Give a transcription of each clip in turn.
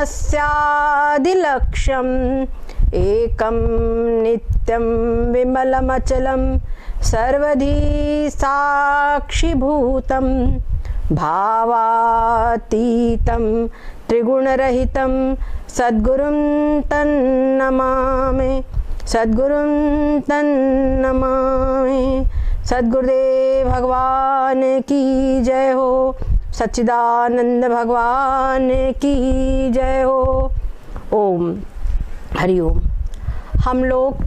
स्यादिलक्ष्यम् एकं नित्यं विमलमचलं सर्वधी साक्षिभूतं भावातीतं त्रिगुणरहितं सद्गुरुं तन्नमामि सद्गुरुं तन्नमामि। सद्गुरुदेव भगवान की जय हो। सच्चिदानंद भगवान की जय हो। ओम हरि ओम। हम लोग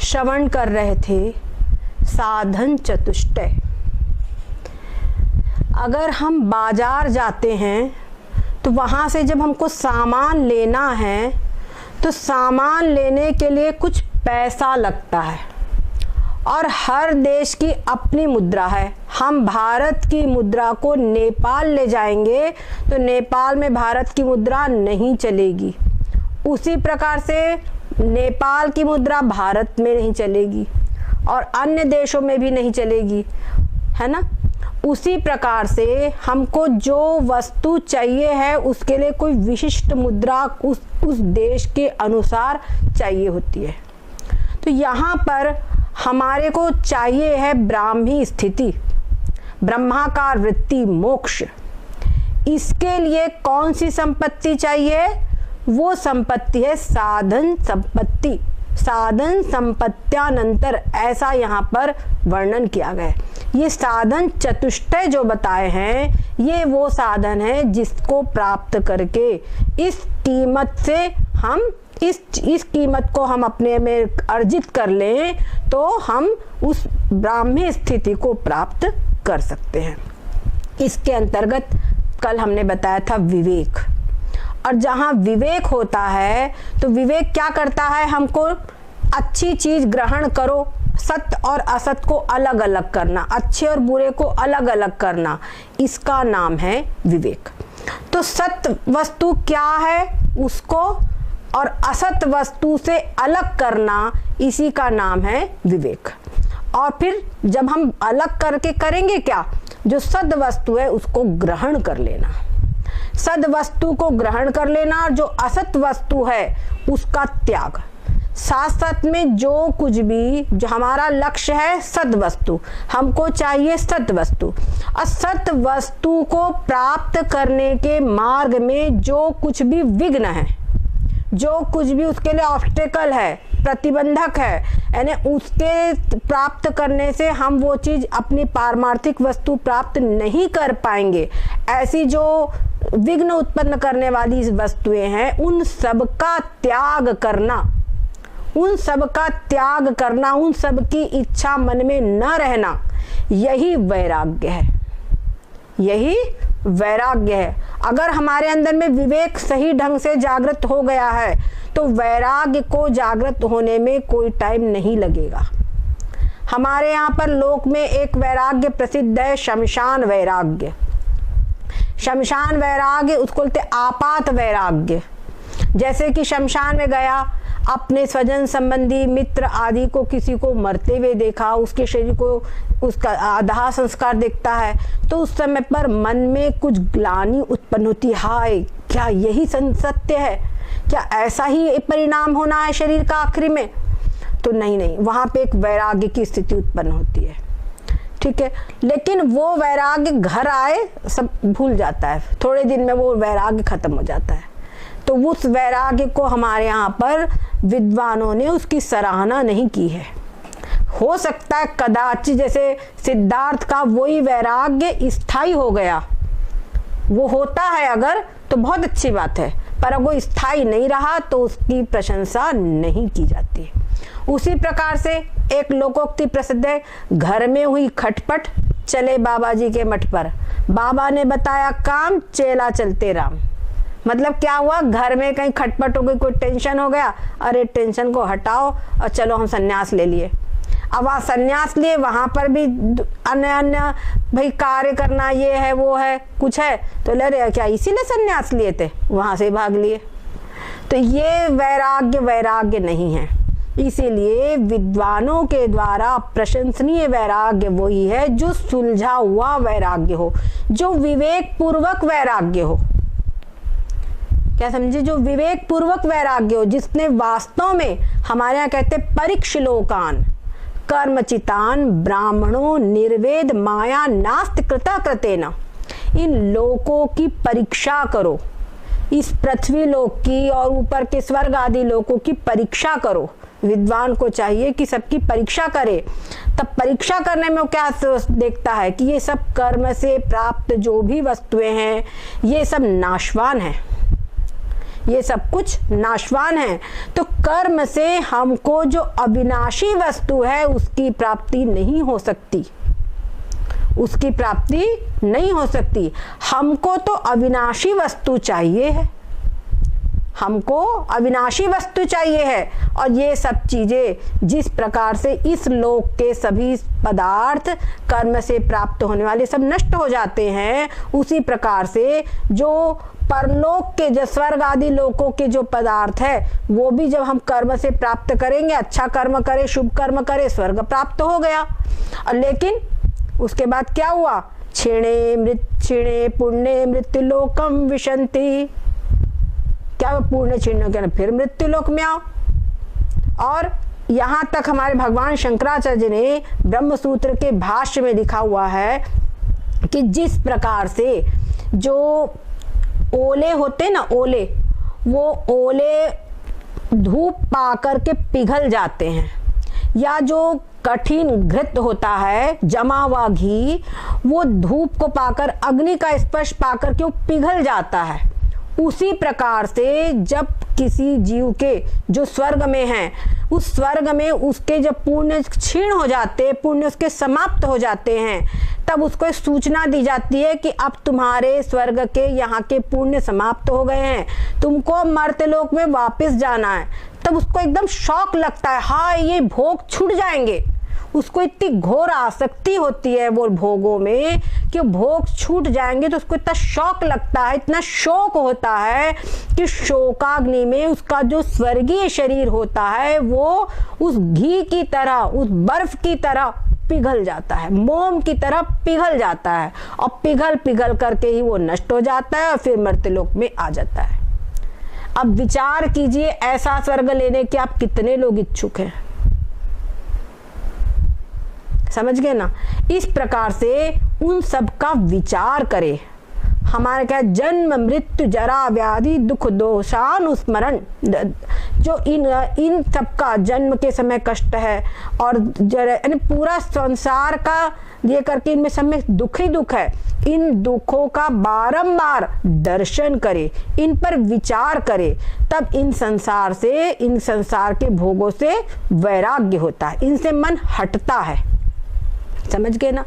श्रवण कर रहे थे साधन चतुष्टय। अगर हम बाजार जाते हैं तो वहाँ से जब हमको सामान लेना है तो सामान लेने के लिए कुछ पैसा लगता है और हर देश की अपनी मुद्रा है। हम भारत की मुद्रा को नेपाल ले जाएंगे तो नेपाल में भारत की मुद्रा नहीं चलेगी। उसी प्रकार से नेपाल की मुद्रा भारत में नहीं चलेगी और अन्य देशों में भी नहीं चलेगी, है ना। उसी प्रकार से हमको जो वस्तु चाहिए है उसके लिए कोई विशिष्ट मुद्रा उस देश के अनुसार चाहिए होती है। तो यहाँ पर हमारे को चाहिए है ब्राह्मी स्थिति, ब्रह्माकार वृत्ति, मोक्ष। इसके लिए कौन सी संपत्ति चाहिए? वो संपत्ति है साधन संपत्ति। साधन संपत्त्यानंतर ऐसा यहाँ पर वर्णन किया गया है। ये साधन चतुष्टय जो बताए हैं ये वो साधन है जिसको प्राप्त करके इस कीमत से हम इस कीमत को हम अपने में अर्जित कर लें तो हम उस ब्राह्मी स्थिति को प्राप्त कर सकते हैं। इसके अंतर्गत कल हमने बताया था विवेक। और जहाँ विवेक होता है तो विवेक क्या करता है? हमको अच्छी चीज ग्रहण करो, सत्य और असत को अलग अलग करना, अच्छे और बुरे को अलग अलग करना, इसका नाम है विवेक। तो सत्य वस्तु क्या है उसको और असत वस्तु से अलग करना, इसी का नाम है विवेक। और फिर जब हम अलग करके करेंगे क्या? जो सद वस्तु है उसको ग्रहण कर लेना, सद वस्तु को ग्रहण कर लेना और जो असत वस्तु है उसका त्याग। साथ साथ में जो कुछ भी जो हमारा लक्ष्य है सद वस्तु, हमको चाहिए सत वस्तु। और सत वस्तु को प्राप्त करने के मार्ग में जो कुछ भी विघ्न है, जो कुछ भी उसके लिए ऑब्स्टेकल है, प्रतिबंधक है, यानी उसके प्राप्त करने से हम वो चीज अपनी पारमार्थिक वस्तु प्राप्त नहीं कर पाएंगे। ऐसी जो विघ्न उत्पन्न करने वाली वस्तुएं हैं उन सब का त्याग करना, उन सब का त्याग करना, उन सब की इच्छा मन में न रहना, यही वैराग्य है, यही वैराग्य है। अगर हमारे अंदर में विवेक सही ढंग से जागृत हो गया है तो वैराग्य को जागृत होने में कोई टाइम नहीं लगेगा। हमारे यहाँ पर लोक में एक वैराग्य प्रसिद्ध है, शमशान वैराग्य। शमशान वैराग्य उसको बोलते आपात वैराग्य। जैसे कि शमशान में गया, अपने स्वजन संबंधी मित्र आदि को किसी को मरते हुए देखा, उसके शरीर को उसका आधा संस्कार दिखता है तो उस समय पर मन में कुछ ग्लानि उत्पन्न होती है, हाय क्या यही सत्य है? क्या ऐसा ही परिणाम होना है शरीर का आखिरी में? तो नहीं, वहां पे एक वैराग्य की स्थिति उत्पन्न होती है, ठीक है। लेकिन वो वैराग्य घर आए सब भूल जाता है, थोड़े दिन में वो वैराग्य खत्म हो जाता है। तो उस वैराग्य को हमारे यहाँ पर विद्वानों ने उसकी सराहना नहीं की है। हो सकता है कदाचित जैसे सिद्धार्थ का वही वैराग्य स्थायी हो गया, वो होता है अगर तो बहुत अच्छी बात है, पर अगर वो स्थायी नहीं रहा तो उसकी प्रशंसा नहीं की जाती। उसी प्रकार से एक लोकोक्ति प्रसिद्ध है, घर में हुई खटपट चले बाबा जी के मठ पर, बाबा ने बताया काम चेला चलते राम। मतलब क्या हुआ? घर में कहीं खटपट हो गई, कोई टेंशन हो गया, अरे टेंशन को हटाओ और चलो हम सन्यास ले लिए। अब वहाँ सन्यास लिए, वहां पर भी अन्य भाई कार्य करना, ये है वो है कुछ है, तो ले रहे क्या इसीलिए सन्यास लिए थे, वहां से भाग लिए। तो ये वैराग्य नहीं है। इसीलिए विद्वानों के द्वारा प्रशंसनीय वैराग्य वही है जो सुलझा हुआ वैराग्य हो, जो विवेक पूर्वक वैराग्य हो। क्या समझे, जो विवेक पूर्वक वैराग्य हो, जिसने वास्तव में, हमारे यहाँ कहते परिक्षलोकान कर्मचितान ब्राह्मणों निर्वेद माया नास्त कृता कृतेना, इन लोकों की परीक्षा करो, इस पृथ्वी लोक की और ऊपर के स्वर्ग आदि लोकों की परीक्षा करो। विद्वान को चाहिए कि सबकी परीक्षा करे। तब परीक्षा करने में वो क्या देखता है कि ये सब कर्म से प्राप्त जो भी वस्तुएं हैं ये सब नाशवान हैं, ये सब कुछ नाशवान है। तो कर्म से हमको जो अविनाशी वस्तु है उसकी प्राप्ति नहीं हो सकती, उसकी प्राप्ति नहीं हो सकती। हमको तो अविनाशी वस्तु चाहिए है, हमको अविनाशी वस्तु चाहिए है। और ये सब चीजें जिस प्रकार से इस लोक के सभी पदार्थ कर्म से प्राप्त होने वाले सब नष्ट हो जाते हैं, उसी प्रकार से जो परलोक के, जो स्वर्ग आदि लोकों के जो पदार्थ है वो भी जब हम कर्म से प्राप्त करेंगे, अच्छा कर्म करें, शुभ कर्म करें, स्वर्ग प्राप्त हो गया। और लेकिन उसके बाद क्या हुआ, क्षीणे पुण्य मृत्युलोकम विशंति, क्या पुण्य क्षीण के फिर मृत्युलोक में आओ। और यहाँ तक हमारे भगवान शंकराचार्य ने ब्रह्म सूत्र के भाष्य में लिखा हुआ है कि जिस प्रकार से जो ओले होते ना, ओले, वो ओले धूप पा करके पिघल जाते हैं, या जो कठिन घृत होता है जमा हुआ घी, वो धूप को पाकर, अग्नि का स्पर्श पाकर के वो पिघल जाता है। उसी प्रकार से जब किसी जीव के जो स्वर्ग में हैं, उस स्वर्ग में उसके जब पुण्य क्षीण हो जाते, पुण्य उसके समाप्त हो जाते हैं, तब उसको एक सूचना दी जाती है कि अब तुम्हारे स्वर्ग के यहाँ के पुण्य समाप्त हो गए हैं, तुमको मर्त्यलोक में वापस जाना है। तब उसको एकदम शौक लगता है, हाँ ये भोग छूट जाएंगे। उसको इतनी घोर आसक्ति होती है वो भोगों में कि भोग छूट जाएंगे, तो उसको इतना शौक लगता है, इतना शोक होता है कि शोकाग्नि में उसका जो स्वर्गीय शरीर होता है वो उस घी की तरह, उस बर्फ की तरह पिघल जाता है, मोम की तरह पिघल जाता है, और पिघल पिघल करके ही वो नष्ट हो जाता है और फिर मर्त्यलोक में आ जाता है। अब विचार कीजिए, ऐसा स्वर्ग लेने के आप कितने लोग इच्छुक हैं, समझ गए ना। इस प्रकार से उन सब का विचार करें। हमारे क्या, जन्म मृत्यु जरा व्याधि दुख दोषानुस्मरण, जो इन सब का जन्म के समय कष्ट है और पूरा संसार का ये करके इनमें सब में दुख ही दुख है, इन दुखों का बारंबार दर्शन करे, इन पर विचार करे, तब इन संसार से, इन संसार के भोगों से वैराग्य होता है, इनसे मन हटता है। समझ गए ना।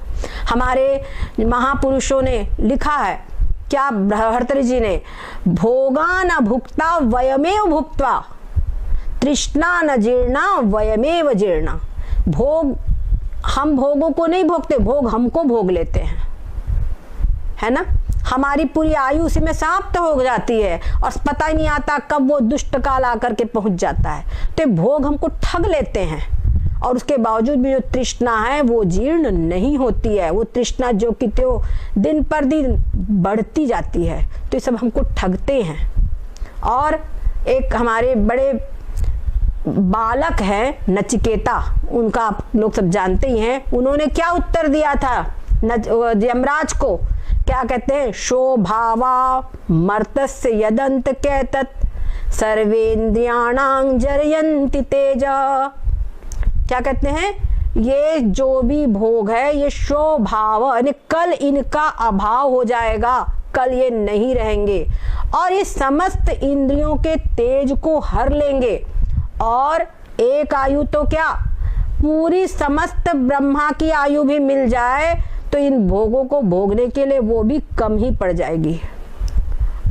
हमारे महापुरुषों ने लिखा है, क्या भर्तृहरि जी ने, भोगा न भुक्ता वयमेव भुक्त्वा, तृष्णा न जीर्णा वयमेव जीर्णा। भोग, हम भोगों को नहीं भोगते, भोग हमको भोग लेते हैं, है ना। हमारी पूरी आयु उसी में समाप्त हो जाती है और पता ही नहीं आता कब वो दुष्ट काल आकर के पहुंच जाता है। तो भोग हमको ठग लेते हैं, और उसके बावजूद भी जो तृष्णा है वो जीर्ण नहीं होती है। वो तृष्णा जो कि तो दिन पर दिन बढ़ती जाती है, तो ये सब हमको ठगते हैं। और एक हमारे बड़े बालक हैं नचिकेता, उनका आप लोग सब जानते ही हैं, उन्होंने क्या उत्तर दिया था यमराज को, क्या कहते हैं, शोभावा मर्तस्य यदंत कहतत सर्वेन्द्रियाणां जरयन्ति तेजः। क्या कहते हैं, ये जो भी भोग है ये शोभाव, यानी कल इनका अभाव हो जाएगा, कल ये नहीं रहेंगे, और ये समस्त इंद्रियों के तेज को हर लेंगे, और एक आयु तो क्या, पूरी समस्त ब्रह्मा की आयु भी मिल जाए तो इन भोगों को भोगने के लिए वो भी कम ही पड़ जाएगी।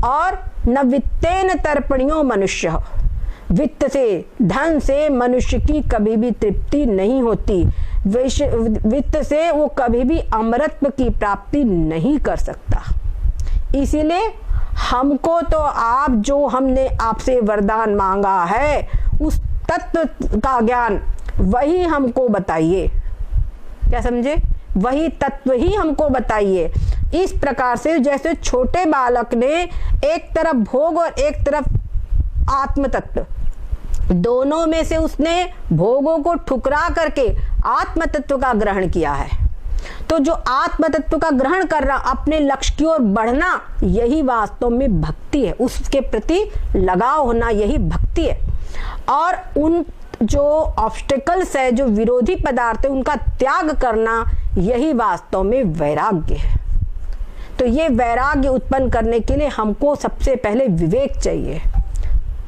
और न वित्तेन तर्पणियो मनुष्य, वित्त से, धन से मनुष्य की कभी भी तृप्ति नहीं होती, वित्त से वो कभी भी अमरत्व की प्राप्ति नहीं कर सकता। इसीलिए हमको तो आप, जो हमने आपसे वरदान मांगा है उस तत्व का ज्ञान वही हमको बताइए। क्या समझे, वही तत्व ही हमको बताइए। इस प्रकार से जैसे छोटे बालक ने एक तरफ भोग और एक तरफ आत्म तत्व, दोनों में से उसने भोगों को ठुकरा करके आत्म तत्व का ग्रहण किया है। तो जो आत्म तत्व का ग्रहण कर रहा, अपने लक्ष्य की ओर बढ़ना, यही वास्तव में भक्ति है। उसके प्रति लगाव होना, यही भक्ति है। और उन जो ऑब्स्टेकल्स है, जो विरोधी पदार्थ है, उनका त्याग करना, यही वास्तव में वैराग्य है। तो ये वैराग्य उत्पन्न करने के लिए हमको सबसे पहले विवेक चाहिए,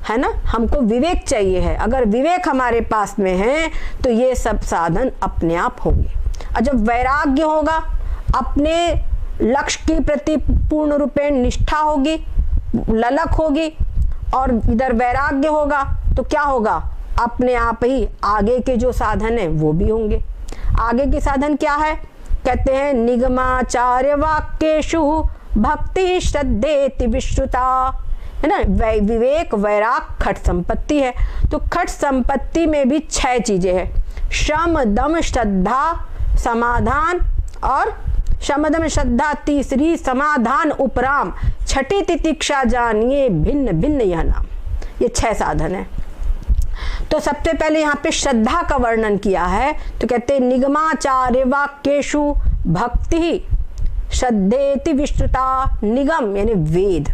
है ना। हमको विवेक चाहिए है। अगर विवेक हमारे पास में है तो ये सब साधन अपने आप होंगे। और जब वैराग्य होगा, अपने लक्ष्य के प्रति पूर्ण रूपेण निष्ठा होगी, ललक होगी, और इधर वैराग्य होगा तो क्या होगा, अपने आप ही आगे के जो साधन है वो भी होंगे। आगे के साधन क्या है, कहते हैं निगमाचार्य वाक्येषु भक्ति श्रद्धेति विश्रुता, है ना। विवेक, वैराग, खट संपत्ति है। तो खट संपत्ति में भी 6 चीजें हैं, शम दम श्रद्धा समाधान, और शम दम श्रद्धा तीसरी, समाधान उपराम, छठी तितिक्षा जानिए, भिन्न भिन्न यह नाम। ये 6 साधन है। तो सबसे पहले यहाँ पे श्रद्धा का वर्णन किया है। तो कहते हैं निगमाचार्य वाक्येषु भक्ति श्रद्धेति विश्रुता। निगम यानी वेद,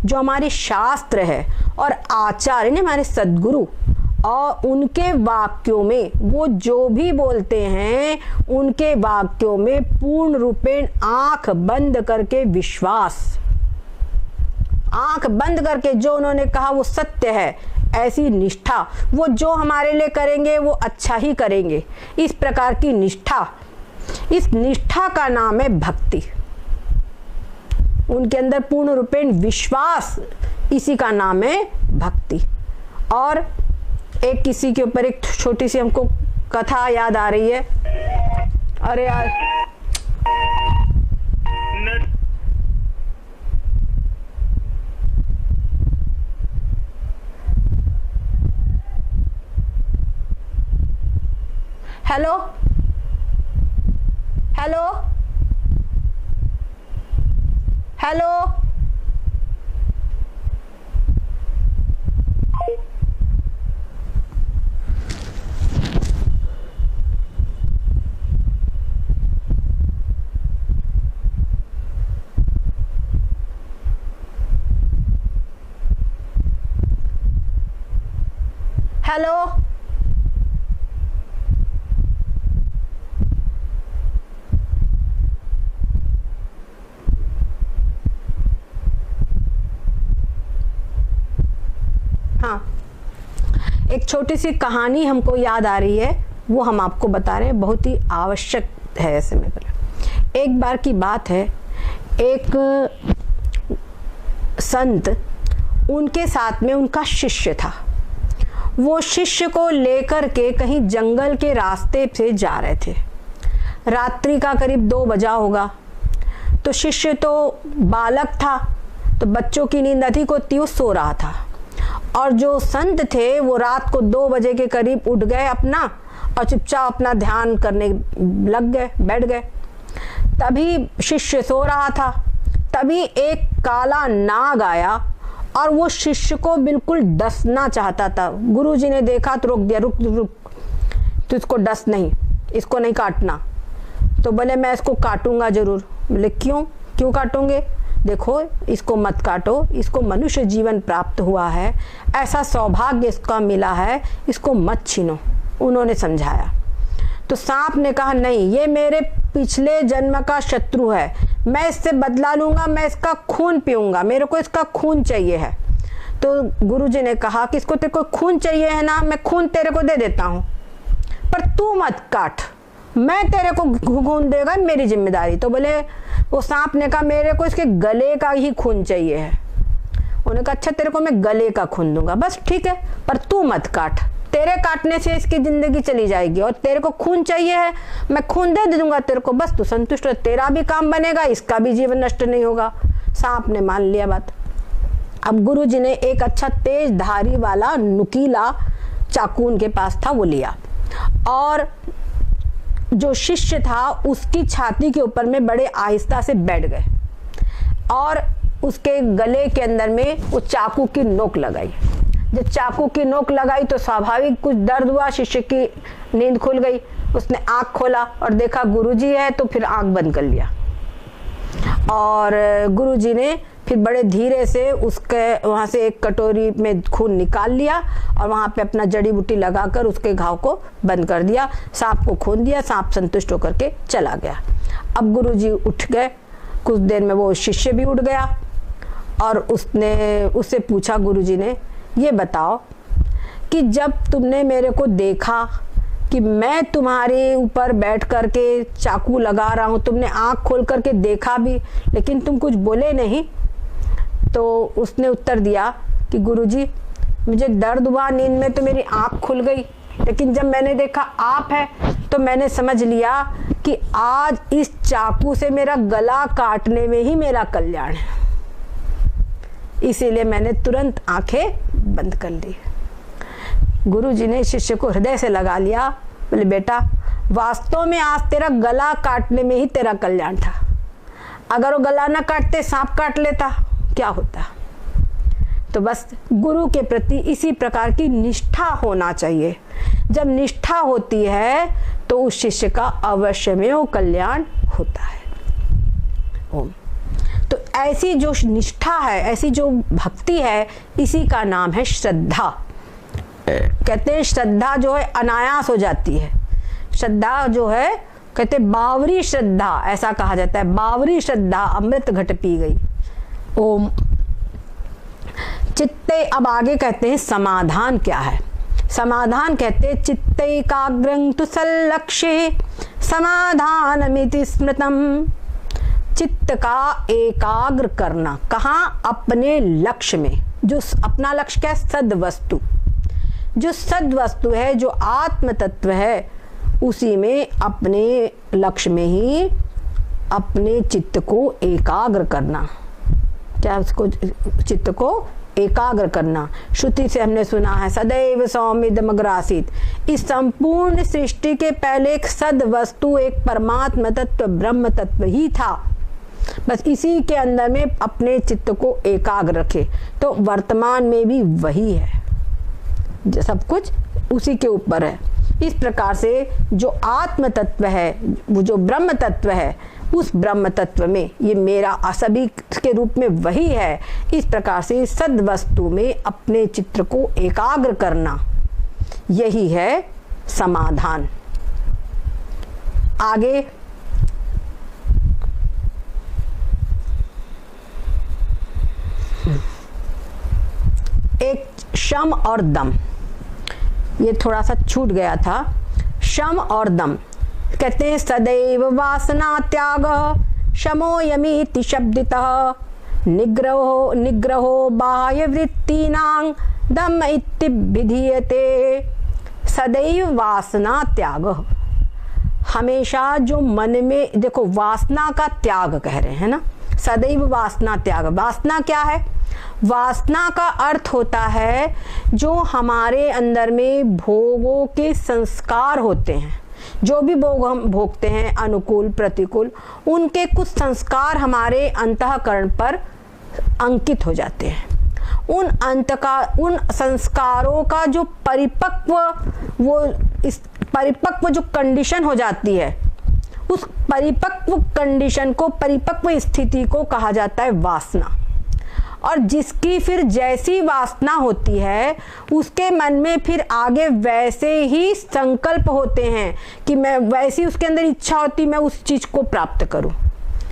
जो हमारे शास्त्र है, और आचार्य ने हमारे सद्गुरु, और उनके वाक्यों में वो जो भी बोलते हैं, उनके वाक्यों में पूर्ण रूपेण आंख बंद करके विश्वास, आंख बंद करके जो उन्होंने कहा वो सत्य है, ऐसी निष्ठा, वो जो हमारे लिए करेंगे वो अच्छा ही करेंगे, इस प्रकार की निष्ठा, इस निष्ठा का नाम है भक्ति। उनके अंदर पूर्ण रूपेण विश्वास, इसी का नाम है भक्ति। और एक किसी के ऊपर एक छोटी सी हमको कथा याद आ रही है। अरे यार, हेलो हेलो हेलो, हेलो, हाँ, एक छोटी सी कहानी हमको याद आ रही है, वो हम आपको बता रहे हैं, बहुत ही आवश्यक है ऐसे में। एक बार की बात है, एक संत, उनके साथ में उनका शिष्य था। वो शिष्य को लेकर के कहीं जंगल के रास्ते से जा रहे थे। रात्रि का करीब 2 बजा होगा। तो शिष्य तो बालक था, तो बच्चों की नींद अधिक होती, वो सो रहा था। और जो संत थे वो रात को 2 बजे के करीब उठ गए अपना, और चुपचाप अपना ध्यान करने लग गए, बैठ गए। तभी शिष्य सो रहा था, तभी एक काला नाग आया और वो शिष्य को बिल्कुल डसना चाहता था। गुरुजी ने देखा तो रोक दिया, रुक रुक, तो इसको डस नहीं, इसको नहीं काटना। तो बोले मैं इसको काटूंगा जरूर। बोले क्यों क्यों काटोगे? देखो इसको मत काटो, इसको मनुष्य जीवन प्राप्त हुआ है, ऐसा सौभाग्य इसका मिला है, इसको मत छीनो। उन्होंने समझाया। तो सांप ने कहा नहीं, ये मेरे पिछले जन्म का शत्रु है, मैं इससे बदला लूंगा, मैं इसका खून पीऊंगा, मेरे को इसका खून चाहिए है। तो गुरुजी ने कहा कि इसको तेरे को खून चाहिए है ना, मैं खून तेरे को दे देता हूँ, पर तू मत काट, मैं तेरे को खून देगा, मेरी जिम्मेदारी। तो बोले, वो सांप ने कहा मेरे को इसके गले का ही खून चाहिए है। उन्होंने कहा अच्छा तेरे को मैं गले का खून दूंगा, बस ठीक है, पर तू मत काट, तेरे काटने से इसकी जिंदगी चली जाएगी, और तेरे को खून चाहिए है, मैं खून दे दूंगा तेरे को, बस तू संतुष्ट हो, तेरा भी काम बनेगा, इसका भी जीवन नष्ट नहीं होगा। सांप ने मान लिया बात। अब गुरुजी ने एक अच्छा तेज धारी वाला नुकीला चाकू उनके पास था, वो लिया, और जो शिष्य था उसकी छाती के ऊपर में बड़े आहिस्ता से बैठ गए। और उसके गले के अंदर में वो चाकू की नोक लगाई। जब चाकू की नोक लगाई तो स्वाभाविक कुछ दर्द हुआ, शिष्य की नींद खुल गई। उसने आंख खोला और देखा गुरुजी है, तो फिर आंख बंद कर लिया और गुरुजी ने फिर बड़े धीरे से उसके वहाँ से एक कटोरी में खून निकाल लिया और वहाँ पे अपना जड़ी बूटी लगाकर उसके घाव को बंद कर दिया। सांप को खून दिया, सांप संतुष्ट होकर के चला गया। अब गुरुजी उठ गए, कुछ देर में वो शिष्य भी उठ गया और उससे पूछा गुरुजी ने, ये बताओ कि जब तुमने मेरे को देखा कि मैं तुम्हारे ऊपर बैठ करके चाकू लगा रहा हूँ, तुमने आँख खोल करके देखा भी लेकिन तुम कुछ बोले नहीं। तो उसने उत्तर दिया कि गुरुजी मुझे दर्द हुआ नींद में तो मेरी आँख खुल गई, लेकिन जब मैंने देखा आप है तो मैंने समझ लिया कि आज इस चाकू से मेरा गला काटने में ही मेरा कल्याण है, इसीलिए मैंने तुरंत आंखें बंद कर ली। गुरुजी ने शिष्य को हृदय से लगा लिया, बोले बेटा वास्तव में आज तेरा गला काटने में ही तेरा कल्याण था। अगर वो गला ना काटते सांप काट लेता क्या होता। तो बस गुरु के प्रति इसी प्रकार की निष्ठा होना चाहिए। जब निष्ठा होती है तो उस शिष्य का अवश्य में वो कल्याण होता है। ओम। तो ऐसी जो निष्ठा है, ऐसी जो भक्ति है, इसी का नाम है श्रद्धा। कहते हैं श्रद्धा जो है अनायास हो जाती है। श्रद्धा जो है कहते बावरी श्रद्धा, ऐसा कहा जाता है, बावरी श्रद्धा अमृत घट पी गई। ओम। चित्ते, अब आगे कहते हैं समाधान क्या है। समाधान कहते हैं चित्ते एकाग्रं तु सल्लक्ष्ये समाधानमिति स्मृतम। चित्त का एकाग्र करना, कहाँ? अपने लक्ष्य में। जो अपना लक्ष्य क्या है? सद्वस्तु। जो सद्वस्तु है, जो आत्म तत्व है, उसी में अपने लक्ष्य में ही अपने चित्त को एकाग्र करना। क्या? उसको चित्त को एकाग्र करना। श्रुति से हमने सुना है सदैव सौम्यदमग्रासित। इस संपूर्ण सृष्टि के पहले एक सद वस्तु, एक परमात्मा तत्व, ब्रह्म तत्व ही था। बस इसी के अंदर में अपने चित्त को एकाग्र रखे तो वर्तमान में भी वही है, सब कुछ उसी के ऊपर है। इस प्रकार से जो आत्म तत्व है, वो जो ब्रह्म तत्व है, उस ब्रह्म तत्व में ये मेरा सभी के रूप में वही है। इस प्रकार से सद वस्तु में अपने चित्त को एकाग्र करना, यही है समाधान। आगे एक शम और दम, ये थोड़ा सा छूट गया था। शम और दम कहते हैं सदैव वासना त्याग शमो यमीति शब्दितः निग्रहो बाह्य वृत्तीनां दम इत्तिभिधीयते। सदैव वासना त्याग, हमेशा जो मन में, देखो वासना का त्याग कह रहे हैं ना, सदैव वासना त्याग। वासना क्या है? वासना का अर्थ होता है जो हमारे अंदर में भोगों के संस्कार होते हैं, जो भी भोग हम भोगते हैं, अनुकूल प्रतिकूल, उनके कुछ संस्कार हमारे अंतःकरण पर अंकित हो जाते हैं। उन संस्कारों का जो परिपक्व जो कंडीशन हो जाती है, उस परिपक्व कंडीशन को, परिपक्व स्थिति को कहा जाता है वासना। और जिसकी फिर जैसी वासना होती है, उसके मन में फिर आगे वैसे ही संकल्प होते हैं कि मैं, वैसी उसके अंदर इच्छा होती मैं उस चीज को प्राप्त करूं।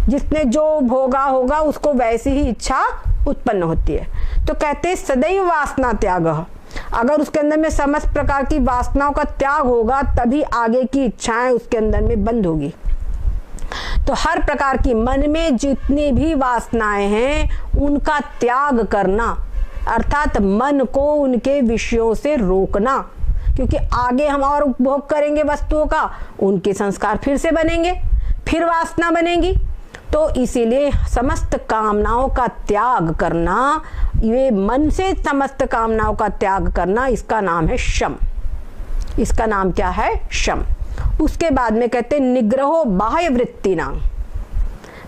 जिसने जो भोगा होगा उसको वैसी ही इच्छा उत्पन्न होती है। तो कहते हैं सदैव वासना त्याग। अगर उसके अंदर में समस्त प्रकार की वासनाओं का त्याग होगा, तभी आगे की इच्छाएं उसके अंदर में बंद होगी। तो हर प्रकार की मन में जितनी भी वासनाएं हैं उनका त्याग करना, अर्थात मन को उनके विषयों से रोकना, क्योंकि आगे हम और उपभोग करेंगे वस्तुओं का, उनके संस्कार फिर से बनेंगे, फिर वासना बनेगी। तो इसीलिए समस्त कामनाओं का त्याग करना, ये मन से समस्त कामनाओं का त्याग करना, इसका नाम है शम। इसका नाम क्या है? शम। उसके बाद में कहते हैं निग्रहो बाह्य वृत्ति नाम,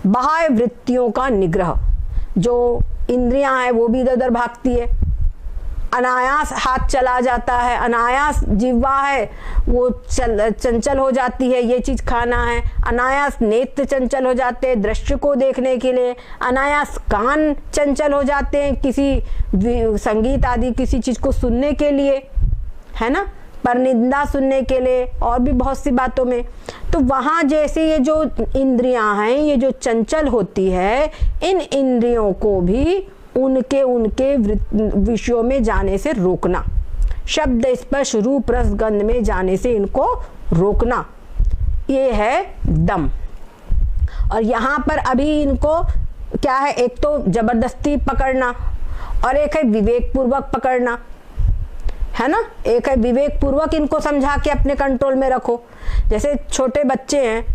बाह्य वृत्तियों का निग्रह। जो इंद्रियां हैं वो भी इधर उधर भागती है, अनायास हाथ चला जाता है, अनायास जिह्वा है वो चंचल हो जाती है, ये चीज़ खाना है, अनायास नेत्र चंचल हो जाते हैं दृश्य को देखने के लिए, अनायास कान चंचल हो जाते हैं किसी संगीत आदि किसी चीज़ को सुनने के लिए, है ना, परनिंदा सुनने के लिए और भी बहुत सी बातों में। तो वहाँ जैसे ये जो इंद्रियां हैं ये जो चंचल होती है, इन इंद्रियों को भी उनके विषयों में जाने से रोकना, शब्द स्पर्श रूप रस गंध में जाने से इनको रोकना, ये है दम। और यहाँ पर अभी इनको क्या है, एक तो जबरदस्ती पकड़ना और एक है विवेक पूर्वक पकड़ना, है ना, एक है विवेक पूर्वक इनको समझा के अपने कंट्रोल में रखो। जैसे छोटे बच्चे हैं,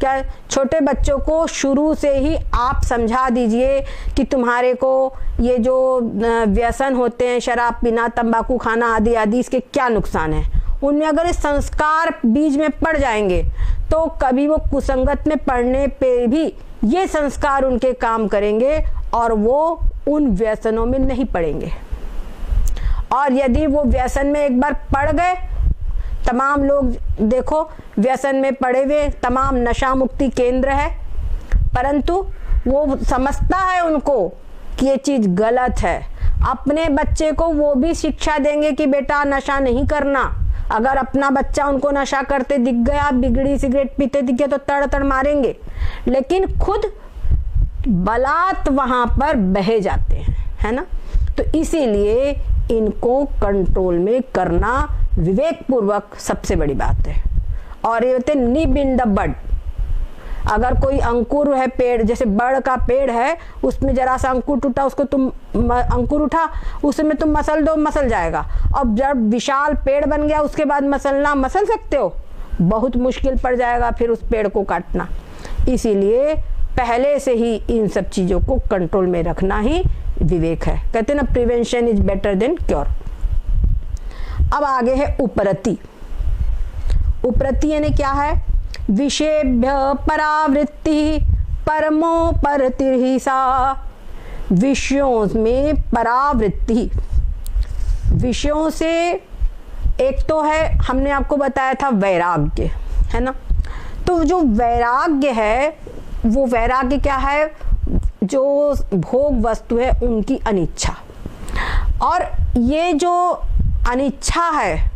क्या छोटे बच्चों को शुरू से ही आप समझा दीजिए कि तुम्हारे को ये जो व्यसन होते हैं, शराब पीना, तंबाकू खाना आदि आदि, इसके क्या नुकसान है। उनमें अगर इस संस्कार बीज में पड़ जाएंगे तो कभी वो कुसंगत में पड़ने पे भी ये संस्कार उनके काम करेंगे और वो उन व्यसनों में नहीं पड़ेंगे। और यदि वो व्यसन में एक बार पड़ गए, तमाम लोग देखो व्यसन में पड़े हुए, तमाम नशा मुक्ति केंद्र है, परंतु वो समझता है उनको कि ये चीज़ गलत है। अपने बच्चे को वो भी शिक्षा देंगे कि बेटा नशा नहीं करना। अगर अपना बच्चा उनको नशा करते दिख गया, बिगड़ी सिगरेट पीते दिख गया तो तड़ तड़ मारेंगे, लेकिन खुद बलात् वहाँ पर बहे जाते हैं, है ना। तो इसीलिए इनको कंट्रोल में करना विवेक पूर्वक सबसे बड़ी बात है। और ये होते निब इन द बड, अगर कोई अंकुर है पेड़, जैसे बड़ का पेड़ है, उसमें जरा सा अंकुर टूटा, उसको तुम अंकुर उठा उसमें तुम मसल दो, मसल जाएगा। अब जब विशाल पेड़ बन गया उसके बाद मसल सकते हो, बहुत मुश्किल पड़ जाएगा फिर उस पेड़ को काटना। इसीलिए पहले से ही इन सब चीज़ों को कंट्रोल में रखना ही विवेक है। कहते हैं ना, prevention is better than cure. अब आगे है उपरति। उपरति यानी क्या है, विषयभ्य परावृत्ति परमोपरति सा। विषयों में परावृत्ति, विषयों से एक तो है, हमने आपको बताया था वैराग्य, है ना। तो जो वैराग्य है वो वैराग्य क्या है, जो भोग वस्तु है उनकी अनिच्छा। और ये जो अनिच्छा है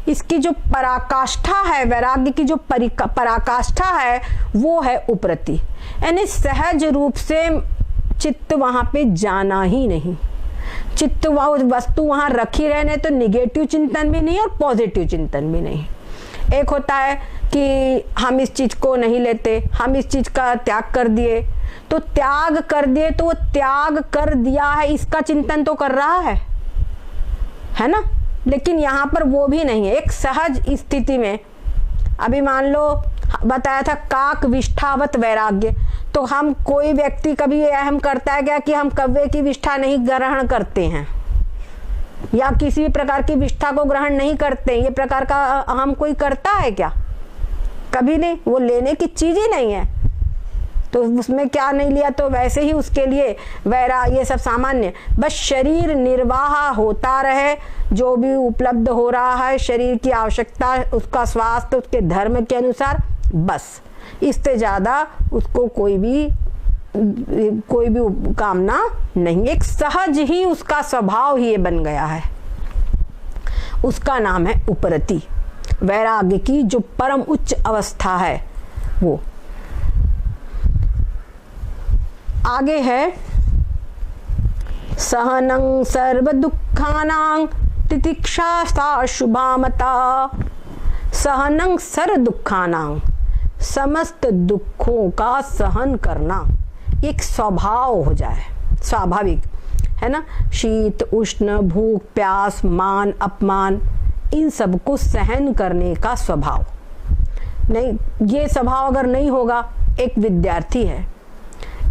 इसकी जो पराकाष्ठा है, वैराग्य की जो पराकाष्ठा है वो है उपरति, यानी सहज रूप से चित्त वहाँ पे जाना ही नहीं। चित्त वस्तु वहाँ रखी रहने, तो निगेटिव चिंतन भी नहीं और पॉजिटिव चिंतन भी नहीं। एक होता है कि हम इस चीज़ को नहीं लेते, हम इस चीज़ का त्याग कर दिए, तो त्याग कर दिए तो वो त्याग कर दिया है इसका चिंतन तो कर रहा है ना। लेकिन यहाँ पर वो भी नहीं है। एक सहज स्थिति में, अभी मान लो बताया था काक विष्ठावत वैराग्य, तो हम कोई व्यक्ति कभी हम करता है क्या कि हम कव्वे की विष्ठा नहीं ग्रहण करते हैं या किसी भी प्रकार की विष्ठा को ग्रहण नहीं करते, ये प्रकार का हम कोई करता है क्या, कभी नहीं। वो लेने की चीज ही नहीं है, तो उसमें क्या नहीं लिया तो वैसे ही उसके लिए ये सब सामान्य, बस शरीर निर्वाह होता रहे, जो भी उपलब्ध हो रहा है शरीर की आवश्यकता, उसका स्वास्थ्य उसके धर्म के अनुसार, बस इससे ज़्यादा उसको कोई भी कामना नहीं। एक सहज ही उसका स्वभाव ही ये बन गया है, उसका नाम है उपरति। वैराग्य की जो परम उच्च अवस्था है वो। आगे है सहनं सर्व दुखानां तितिक्षा सा शुभामता। सहनं सर्व दुखानां, समस्त दुखों का सहन करना एक स्वभाव हो जाए, स्वाभाविक है ना। शीत उष्ण, भूख प्यास, मान अपमान, इन सब को सहन करने का स्वभाव नहीं। ये स्वभाव अगर नहीं होगा, एक विद्यार्थी है,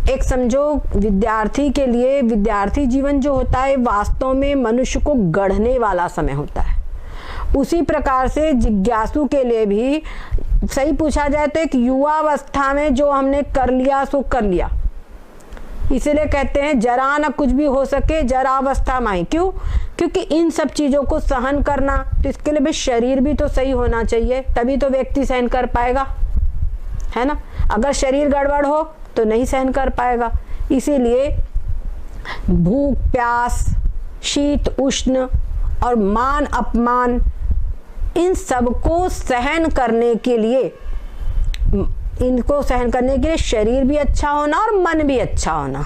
एक समझो विद्यार्थी के लिए, विद्यार्थी जीवन जो होता है वास्तव में मनुष्य को गढ़ने वाला समय होता है। उसी प्रकार से जिज्ञासु के लिए भी सही पूछा जाए तो एक युवावस्था में जो हमने कर लिया सो कर लिया, इसीलिए कहते हैं जरा न कुछ भी हो सके जरावस्था माही। क्यों? क्योंकि इन सब चीजों को सहन करना, तो इसके लिए भी शरीर भी तो सही होना चाहिए, तभी तो व्यक्ति सहन कर पाएगा, है ना। अगर शरीर गड़बड़ हो तो नहीं सहन कर पाएगा। इसीलिए भूख प्यास, शीत उष्ण और मान अपमान, इन सबको सहन करने के लिए, इनको सहन करने के लिए शरीर भी अच्छा होना और मन भी अच्छा होना,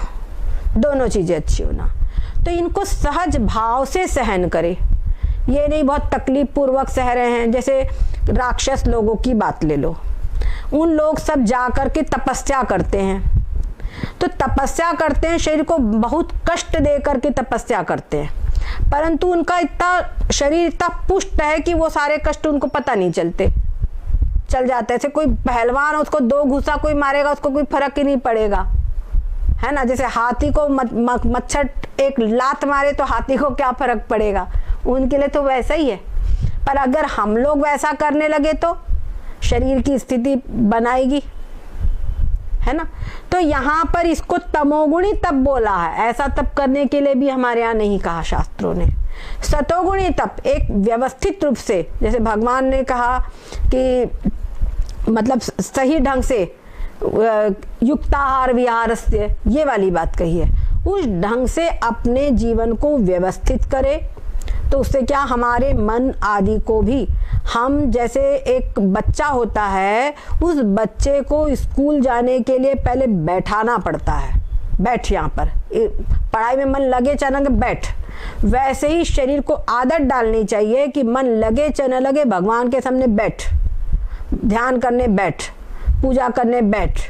दोनों चीजें अच्छी होना। तो इनको सहज भाव से सहन करें, ये नहीं बहुत तकलीफ पूर्वक सह रहे हैं। जैसे राक्षस लोगों की बात ले लो, उन लोग सब जाकर के तपस्या करते हैं, तो तपस्या करते हैं, शरीर को बहुत कष्ट दे करके तपस्या करते हैं, परंतु उनका इतना शरीर इतना पुष्ट है कि वो सारे कष्ट उनको पता नहीं चलते, चल जाते। ऐसे कोई पहलवान, उसको 2 घुसा कोई मारेगा, उसको कोई फर्क ही नहीं पड़ेगा, है ना। जैसे हाथी को मच्छर एक लात मारे तो हाथी को क्या फर्क पड़ेगा, उनके लिए तो वैसा ही है। पर अगर हम लोग वैसा करने लगे तो शरीर की स्थिति बनाएगी, है ना। तो यहाँ पर इसको तमोगुणी तप बोला है, ऐसा तप करने के लिए भी हमारे यहाँ नहीं कहा शास्त्रों ने। सतोगुणी तप एक व्यवस्थित रूप से, जैसे भगवान ने कहा कि मतलब सही ढंग से युक्ताहार विहारस्य, ये वाली बात कही है, उस ढंग से अपने जीवन को व्यवस्थित करे, तो उससे क्या हमारे मन आदि को भी, हम जैसे एक बच्चा होता है, उस बच्चे को स्कूल जाने के लिए पहले बैठाना पड़ता है, बैठ यहाँ पर पढ़ाई में मन लगे चाहे न बैठ, वैसे ही शरीर को आदत डालनी चाहिए कि मन लगे चाहे न लगे भगवान के सामने बैठ, ध्यान करने बैठ, पूजा करने बैठ।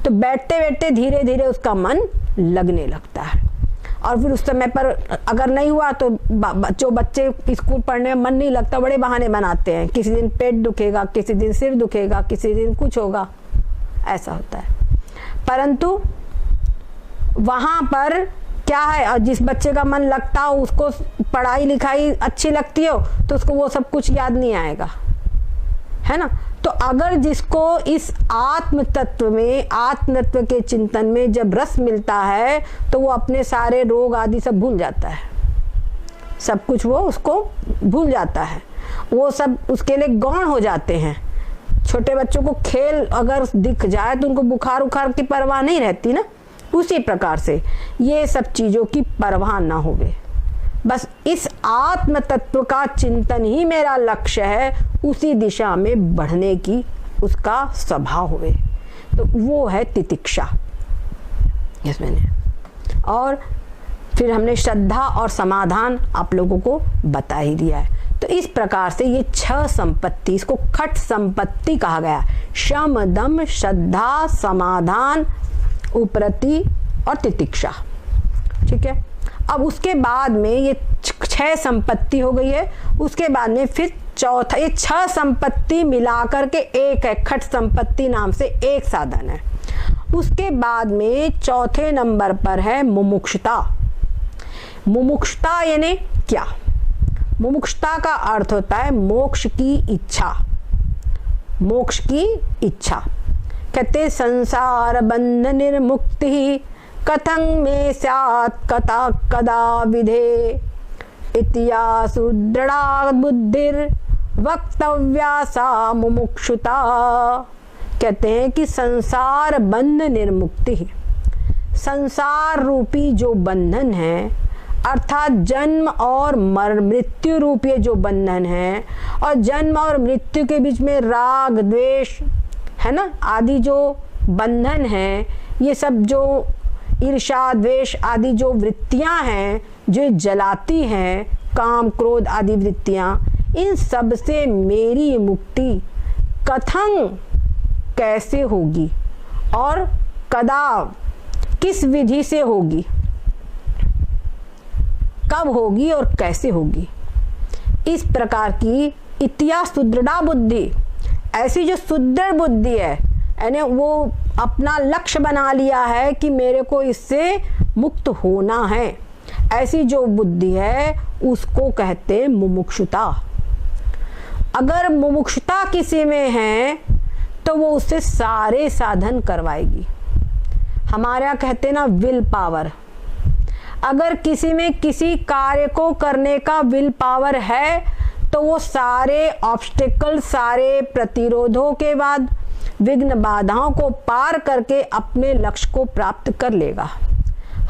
तो बैठते बैठते धीरे धीरे उसका मन लगने लगता है, और फिर उस समय पर अगर नहीं हुआ तो जो बच्चे स्कूल पढ़ने में मन नहीं लगता, बड़े बहाने बनाते हैं, किसी दिन पेट दुखेगा, किसी दिन सिर दुखेगा, किसी दिन कुछ होगा, ऐसा होता है। परंतु वहाँ पर क्या है, और जिस बच्चे का मन लगता हो, उसको पढ़ाई लिखाई अच्छी लगती हो, तो उसको वो सब कुछ याद नहीं आएगा, है ना। तो अगर जिसको इस आत्म तत्व में, आत्म तत्व के चिंतन में जब रस मिलता है, तो वो अपने सारे रोग आदि सब भूल जाता है, सब कुछ वो उसको भूल जाता है, वो सब उसके लिए गौण हो जाते हैं। छोटे बच्चों को खेल अगर दिख जाए तो उनको बुखार उखार की परवाह नहीं रहती ना, उसी प्रकार से ये सब चीजों की परवाह ना होवे, बस इस आत्म तत्व का चिंतन ही मेरा लक्ष्य है, उसी दिशा में बढ़ने की उसका स्वभाव हुए, तो वो है तितिक्षा इसमें ने। और फिर हमने श्रद्धा और समाधान आप लोगों को बता ही दिया है। तो इस प्रकार से ये 6 संपत्ति, इसको खट संपत्ति कहा गया, शम दम श्रद्धा समाधान उपरति और तितिक्षा, ठीक है। अब उसके बाद में ये 6 संपत्ति हो गई है, उसके बाद में फिर चौथा, ये 6 संपत्ति मिलाकर के एक है, खट संपत्ति नाम से एक साधन है। उसके बाद में चौथे नंबर पर है मुमुक्षुता। मुमुक्षुता यानी क्या? मुमुक्षुता का अर्थ होता है मोक्ष की इच्छा, मोक्ष की इच्छा। कहते संसार बंध निर्मुक्ति कथं में स्यात् कथा कदा विधे इतिया सुदृढ़ा बुद्धिर वक्तव्या सा मुमुक्षुता। कहते हैं कि संसार बंध निर्मुक्ति, संसार रूपी जो बंधन है, अर्थात जन्म और मृत्यु रूपी जो बंधन है, और जन्म और मृत्यु के बीच में राग द्वेष है ना आदि जो बंधन है, ये सब जो ईर्ष्या द्वेष आदि जो वृत्तियां हैं जो जलाती हैं, काम क्रोध आदि वृत्तियां, इन सब से मेरी मुक्ति कथं कैसे होगी और कदा किस विधि से होगी, कब होगी और कैसे होगी, इस प्रकार की इतिया सुदृढ़ा बुद्धि, ऐसी जो सुदृढ़ बुद्धि है, यानी वो अपना लक्ष्य बना लिया है कि मेरे को इससे मुक्त होना है, ऐसी जो बुद्धि है उसको कहते हैं मुमुक्षुता। अगर मुमुक्षुता किसी में है तो वो उससे सारे साधन करवाएगी। हमारे यहाँ कहते हैं ना विल पावर। अगर किसी में किसी कार्य को करने का विल पावर है तो वो सारे ऑब्स्टिकल, सारे प्रतिरोधों के बाद, विघ्न बाधाओं को पार करके अपने लक्ष्य को प्राप्त कर लेगा।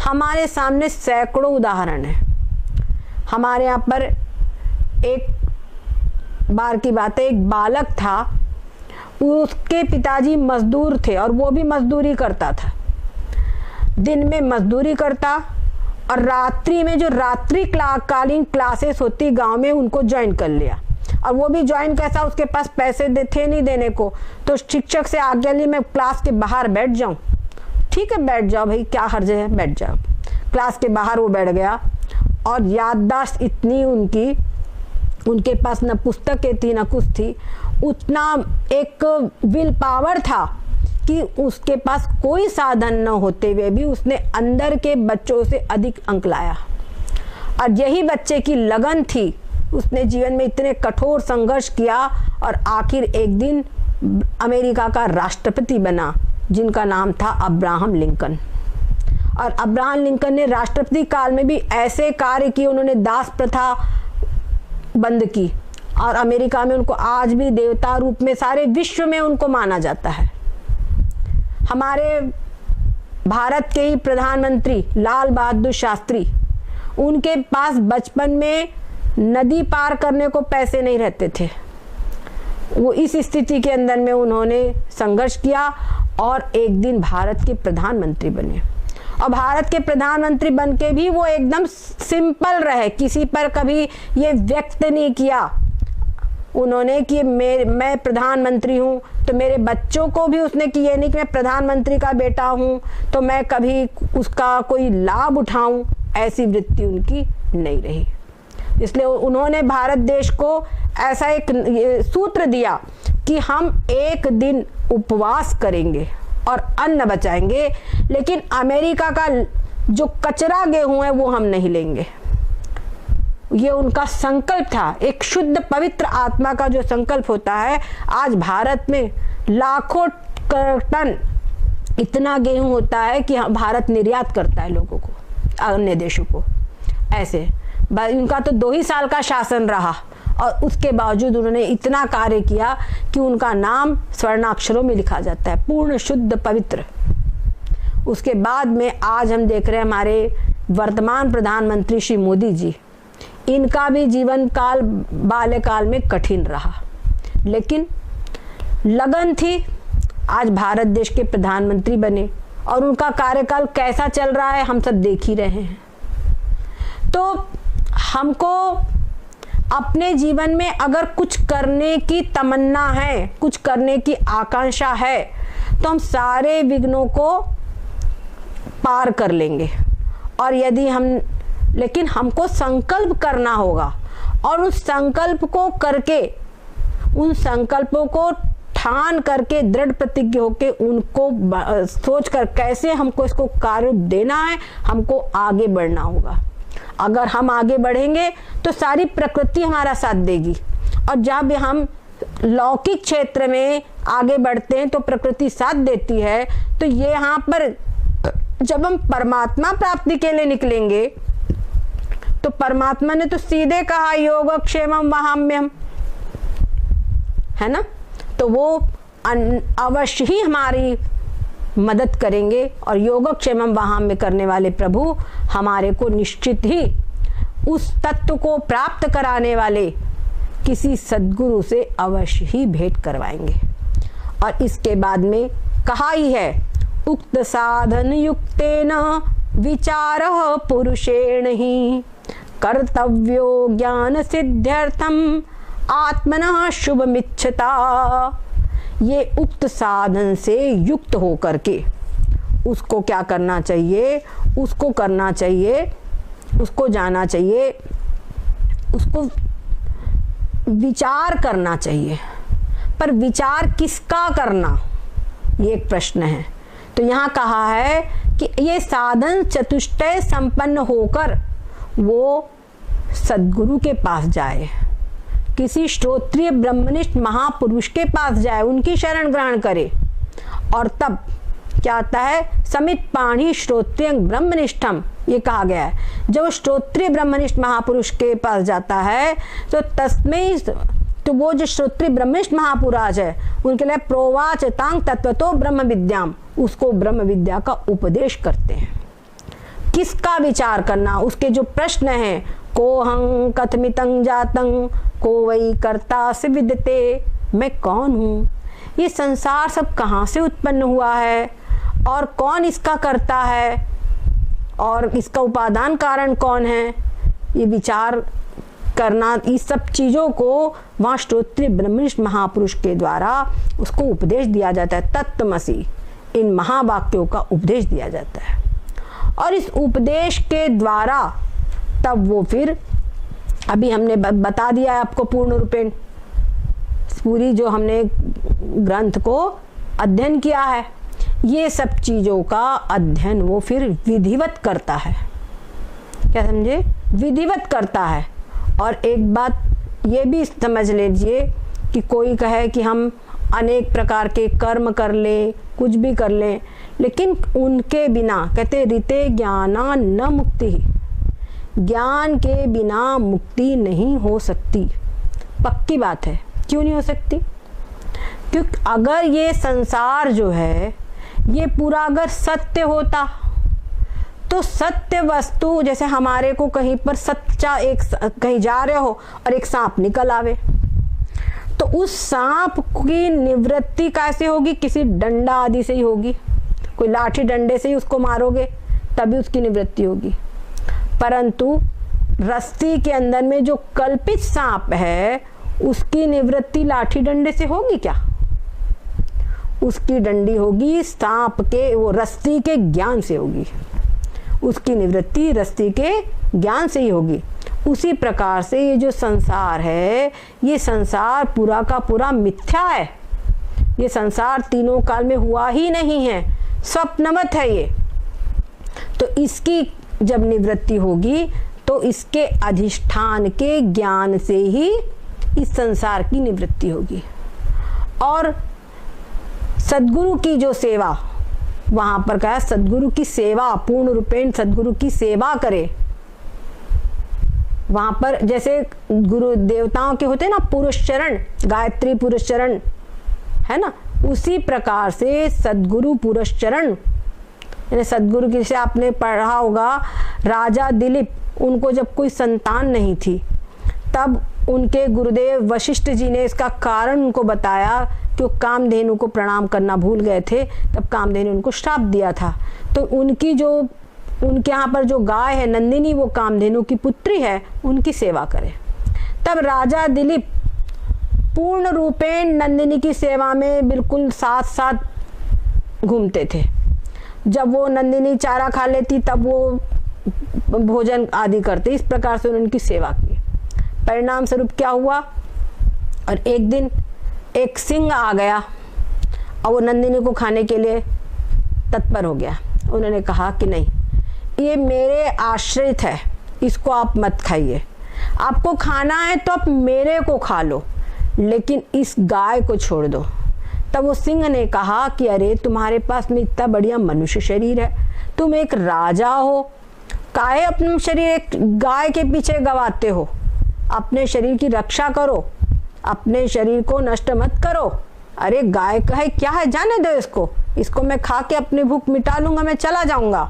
हमारे सामने सैकड़ों उदाहरण हैं। हमारे यहाँ पर एक बार की बात है, एक बालक था, उसके पिताजी मजदूर थे और वो भी मजदूरी करता था। दिन में मजदूरी करता और रात्रि में जो रात्रि कालीन क्लासेस होती गांव में, उनको ज्वाइन कर लिया। और वो भी ज्वाइन कैसा, उसके पास पैसे थे नहीं देने को, तो शिक्षक से आज्ञा ली मैं क्लास के बाहर बैठ जाऊं। ठीक है बैठ जाओ भाई, क्या हर्ज है, बैठ जाओ। क्लास के बाहर वो बैठ गया और याददाश्त इतनी उनके पास न पुस्तकें थी न कुछ थी, उतना एक विल पावर था कि उसके पास कोई साधन न होते हुए भी उसने अंदर के बच्चों से अधिक अंक लाया। और यही बच्चे की लगन थी। उसने जीवन में इतने कठोर संघर्ष किया और आखिर एक दिन अमेरिका का राष्ट्रपति बना, जिनका नाम था अब्राहम लिंकन। और अब्राहम लिंकन ने राष्ट्रपति काल में भी ऐसे कार्य किए। उन्होंने दास प्रथा बंद की और अमेरिका में उनको आज भी देवता रूप में सारे विश्व में उनको माना जाता है। हमारे भारत के ही प्रधानमंत्री लाल बहादुर शास्त्री, उनके पास बचपन में नदी पार करने को पैसे नहीं रहते थे। वो इस स्थिति के अंदर में उन्होंने संघर्ष किया और एक दिन भारत के प्रधानमंत्री बने। और भारत के प्रधानमंत्री बनके भी वो एकदम सिंपल रहे, किसी पर कभी ये व्यक्त नहीं किया उन्होंने कि मैं प्रधानमंत्री हूँ तो मेरे बच्चों को भी उसने कि ये नहीं कि मैं प्रधानमंत्री का बेटा हूँ तो मैं कभी उसका कोई लाभ उठाऊं, ऐसी वृत्ति उनकी नहीं रही। इसलिए उन्होंने भारत देश को ऐसा एक सूत्र दिया कि हम एक दिन उपवास करेंगे और अन्न बचाएंगे, लेकिन अमेरिका का जो कचरा गेहूं है वो हम नहीं लेंगे। ये उनका संकल्प था, एक शुद्ध पवित्र आत्मा का जो संकल्प होता है। आज भारत में लाखों टन इतना गेहूं होता है कि भारत निर्यात करता है लोगों को, अन्य देशों को। ऐसे उनका तो 2 ही साल का शासन रहा और उसके बावजूद उन्होंने इतना कार्य किया कि उनका नाम स्वर्णाक्षरों में लिखा जाता है, पूर्ण शुद्ध पवित्र। उसके बाद में आज हम देख रहे हैं हमारे वर्तमान प्रधानमंत्री श्री मोदी जी, इनका भी जीवन काल बाल्यकाल में कठिन रहा, लेकिन लगन थी, आज भारत देश के प्रधानमंत्री बने और उनका कार्यकाल कैसा चल रहा है हम सब देख ही रहे हैं। तो हमको अपने जीवन में अगर कुछ करने की तमन्ना है, कुछ करने की आकांक्षा है, तो हम सारे विघ्नों को पार कर लेंगे। और यदि लेकिन हमको संकल्प करना होगा और उस संकल्प को करके, उन संकल्पों को ठान करके, दृढ़ प्रतिज्ञ होके, उनको सोचकर कैसे हमको इसको कार्य देना है, हमको आगे बढ़ना होगा। अगर हम आगे बढ़ेंगे तो सारी प्रकृति हमारा साथ देगी, और जब हम लौकिक क्षेत्र में आगे बढ़ते हैं तो प्रकृति साथ देती है। तो ये यहाँ पर जब हम परमात्मा प्राप्ति के लिए निकलेंगे तो परमात्मा ने तो सीधे कहा योगक्षेमम वहाम्यहम्, है ना। तो वो अवश्य ही हमारी मदद करेंगे और योगक्षेमम वहाम्य करने वाले प्रभु हमारे को निश्चित ही उस तत्व को प्राप्त कराने वाले किसी सद्गुरु से अवश्य ही भेंट करवाएंगे। और इसके बाद में कहा ही है, उक्त साधन युक्तेन विचारः पुरुषेण ही कर्तव्यो ज्ञान सिद्ध्यर्थम आत्मनः शुभमिच्छता। ये उक्त साधन से युक्त होकर के उसको क्या करना चाहिए, उसको करना चाहिए, उसको जाना चाहिए, उसको विचार करना चाहिए। पर विचार किसका करना, ये एक प्रश्न है। तो यहाँ कहा है कि ये साधन चतुष्टय संपन्न होकर वो सद्गुरु के पास जाए, किसी श्रोत्रिय ब्रह्मनिष्ठ महापुरुष के पास जाए, उनकी शरण ग्रहण करे, और तब क्या आता है, समित पाणी श्रोत्रिय ब्रह्मनिष्ठम, ये कहा गया है। जब श्रोत्रिय ब्रह्मनिष्ठ महापुरुष के पास जाता है तो तस्मै, तो वो जो श्रोत्रिय ब्रह्मनिष्ठ महापुरुष है उनके लिए प्रोवाच तांग तत्वतो ब्रह्म विद्याम, उसको ब्रह्म विद्या का उपदेश करते हैं। किसका विचार करना, उसके जो प्रश्न हैं, को हं कथमितं जातं को वै कर्ता से विद्यते, मैं कौन हूँ, ये संसार सब कहाँ से उत्पन्न हुआ है और कौन इसका करता है और इसका उपादान कारण कौन है, ये विचार करना, इस सब चीज़ों को वहाँ श्रोत्रिय ब्रह्मनिष्ठ महापुरुष के द्वारा उसको उपदेश दिया जाता है। तत्त्वमसि, इन महावाक्यों का उपदेश दिया जाता है। और इस उपदेश के द्वारा तब वो फिर, अभी हमने बता दिया है आपको पूर्ण रूपेण, पूरी जो हमने ग्रंथ को अध्ययन किया है, ये सब चीज़ों का अध्ययन वो फिर विधिवत करता है। क्या समझे, विधिवत करता है। और एक बात ये भी समझ लीजिए कि कोई कहे कि हम अनेक प्रकार के कर्म कर लें, कुछ भी कर लें, लेकिन उनके बिना, कहते रीते ज्ञाना न मुक्ति, ज्ञान के बिना मुक्ति नहीं हो सकती। पक्की बात है। क्यों नहीं हो सकती, क्योंकि अगर ये संसार जो है ये पूरा अगर सत्य होता तो सत्य वस्तु, जैसे हमारे को कहीं पर सच्चा एक, कहीं जा रहे हो और एक सांप निकल आवे, तो उस सांप की निवृत्ति कैसे होगी, किसी डंडा आदि से ही होगी, कोई लाठी डंडे से ही उसको मारोगे तभी उसकी निवृत्ति होगी। परंतु रस्सी के अंदर में जो कल्पित सांप है उसकी निवृत्ति लाठी डंडे से होगी क्या, उसकी डंडी होगी सांप के, वो रस्सी के ज्ञान से होगी, उसकी निवृत्ति रस्सी के ज्ञान से ही होगी। उसी प्रकार से ये जो संसार है, ये संसार पूरा का पूरा मिथ्या है, ये संसार तीनों काल में हुआ ही नहीं है, स्वप्नवत है ये। तो इसकी जब निवृत्ति होगी तो इसके अधिष्ठान के ज्ञान से ही इस संसार की निवृत्ति होगी। और सद्गुरु की जो सेवा, वहां पर कहा सद्गुरु की सेवा, पूर्ण रूपेण सद्गुरु की सेवा करे। वहां पर जैसे गुरु देवताओं के होते हैं ना पुरुष चरण, गायत्री पुरुष चरण है ना, उसी प्रकार से सद्गुरु पुरुष चरण, यानी सद्गुरु की, जैसे आपने पढ़ा होगा राजा दिलीप, उनको जब कोई संतान नहीं थी तब उनके गुरुदेव वशिष्ठ जी ने इसका कारण उनको बताया कि वो कामधेनु को प्रणाम करना भूल गए थे, तब कामधेनु उनको श्राप दिया था। तो उनकी जो, उनके यहाँ पर जो गाय है नंदिनी, वो कामधेनु की पुत्री है, उनकी सेवा करे। तब राजा दिलीप पूर्ण रूपेण नंदिनी की सेवा में बिल्कुल साथ साथ घूमते थे। जब वो नंदिनी चारा खा लेती तब वो भोजन आदि करते, इस प्रकार से उन्होंने उनकी सेवा की। परिणाम स्वरूप क्या हुआ, और एक दिन एक सिंह आ गया और वो नंदिनी को खाने के लिए तत्पर हो गया। उन्होंने कहा कि नहीं, ये मेरे आश्रित है, इसको आप मत खाइए, आपको खाना है तो आप मेरे को खा लो, लेकिन इस गाय को छोड़ दो। तब वो सिंह ने कहा कि अरे तुम्हारे पास में इतना बढ़िया मनुष्य शरीर है, तुम एक राजा हो, काहे अपना शरीर एक गाय के पीछे गवाते हो, अपने शरीर की रक्षा करो, अपने शरीर को नष्ट मत करो। अरे गाय का है क्या है, जाने दो इसको, इसको मैं खा के अपनी भूख मिटा लूंगा, मैं चला जाऊंगा।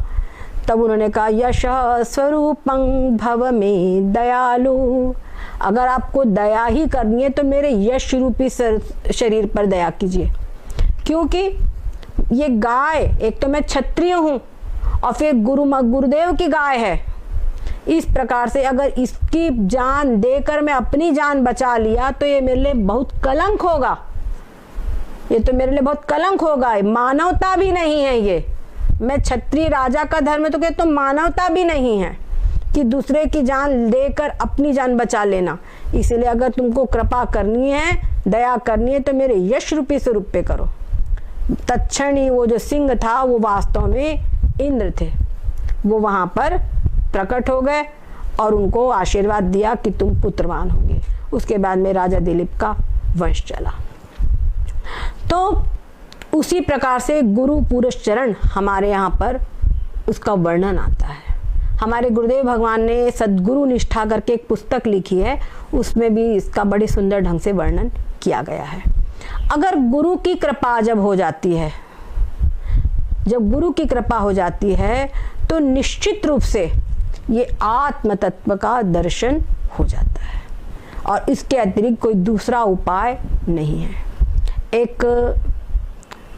तब उन्होंने कहा यश स्वरूपं भव में दयालु, अगर आपको दया ही करनी है तो मेरे यश रूपी शरीर पर दया कीजिए, क्योंकि ये गाय, एक तो मैं क्षत्रिय हूँ और फिर गुरुदेव की गाय है। इस प्रकार से अगर इसकी जान देकर मैं अपनी जान बचा लिया तो ये मेरे लिए बहुत कलंक होगा, ये तो मेरे लिए बहुत कलंक होगा, मानवता भी नहीं है ये। मैं क्षत्रिय राजा का धर्म है तो कहते तो मानवता भी नहीं है कि दूसरे की जान देकर अपनी जान बचा लेना। इसलिए अगर तुमको कृपा करनी है, दया करनी है तो मेरे यश रूपी स्वरूप पे करो। तत्क्षण ही वो जो सिंह था वो वास्तव में इंद्र थे, वो वहां पर प्रकट हो गए और उनको आशीर्वाद दिया कि तुम पुत्रवान होंगे। उसके बाद में राजा दिलीप का वंश चला। तो उसी प्रकार से गुरु पुरुष चरण हमारे यहाँ पर उसका वर्णन आता है। हमारे गुरुदेव भगवान ने सद्गुरु निष्ठा करके एक पुस्तक लिखी है, उसमें भी इसका बड़े सुंदर ढंग से वर्णन किया गया है। अगर गुरु की कृपा जब हो जाती है, जब गुरु की कृपा हो जाती है तो निश्चित रूप से ये आत्म तत्व का दर्शन हो जाता है और इसके अतिरिक्त कोई दूसरा उपाय नहीं है। एक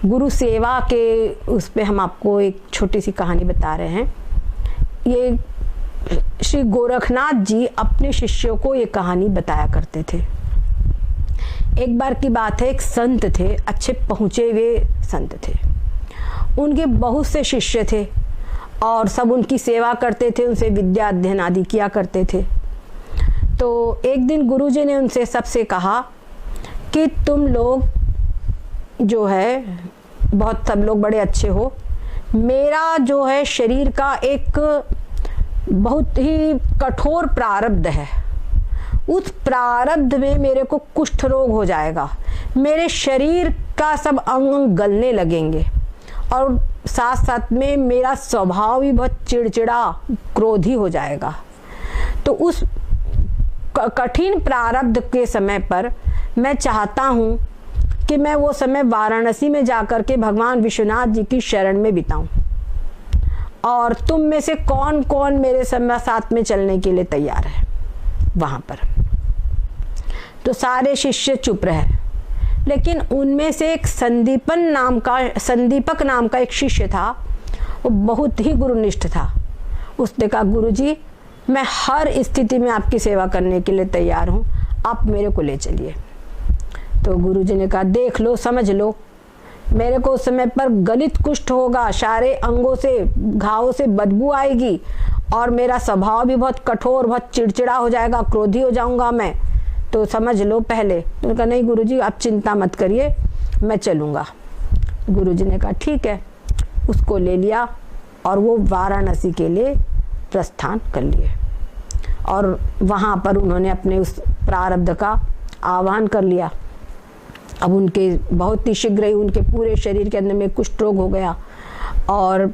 गुरु सेवा के उस पे हम आपको एक छोटी सी कहानी बता रहे हैं। ये श्री गोरखनाथ जी अपने शिष्यों को ये कहानी बताया करते थे। एक बार की बात है, एक संत थे, अच्छे पहुँचे हुए संत थे। उनके बहुत से शिष्य थे और सब उनकी सेवा करते थे, उनसे विद्या अध्ययन आदि किया करते थे। तो एक दिन गुरुजी ने उनसे सबसे कहा कि तुम लोग जो है बहुत सब लोग बड़े अच्छे हो, मेरा जो है शरीर का एक बहुत ही कठोर प्रारब्ध है, उस प्रारब्ध में मेरे को कुष्ठ रोग हो जाएगा, मेरे शरीर का सब अंग गलने लगेंगे और साथ साथ में मेरा स्वभाव भी बहुत चिड़चिड़ा क्रोधी हो जाएगा। तो उस कठिन प्रारब्ध के समय पर मैं चाहता हूँ कि मैं वो समय वाराणसी में जाकर के भगवान विश्वनाथ जी की शरण में बिताऊं, और तुम में से कौन कौन मेरे साथ में चलने के लिए तैयार है वहां पर। तो सारे शिष्य चुप रहे, लेकिन उनमें से एक संदीपक नाम का एक शिष्य था, वो बहुत ही गुरुनिष्ठ था। उसने कहा, गुरुजी मैं हर स्थिति में आपकी सेवा करने के लिए तैयार हूँ, आप मेरे को ले चलिए। तो गुरुजी ने कहा, देख लो, समझ लो, मेरे को उस समय पर गलित कुष्ठ होगा, सारे अंगों से घावों से बदबू आएगी और मेरा स्वभाव भी बहुत कठोर, बहुत चिड़चिड़ा हो जाएगा, क्रोधी हो जाऊंगा मैं, तो समझ लो पहले। उन्होंने कहा, नहीं गुरुजी आप चिंता मत करिए, मैं चलूँगा। गुरुजी ने कहा ठीक है, उसको ले लिया और वो वाराणसी के लिए प्रस्थान कर लिए और वहाँ पर उन्होंने अपने उस प्रारब्ध का आह्वान कर लिया। अब उनके बहुत ही शीघ्र ही उनके पूरे शरीर के अंदर में कुष्ठ रोग हो गया और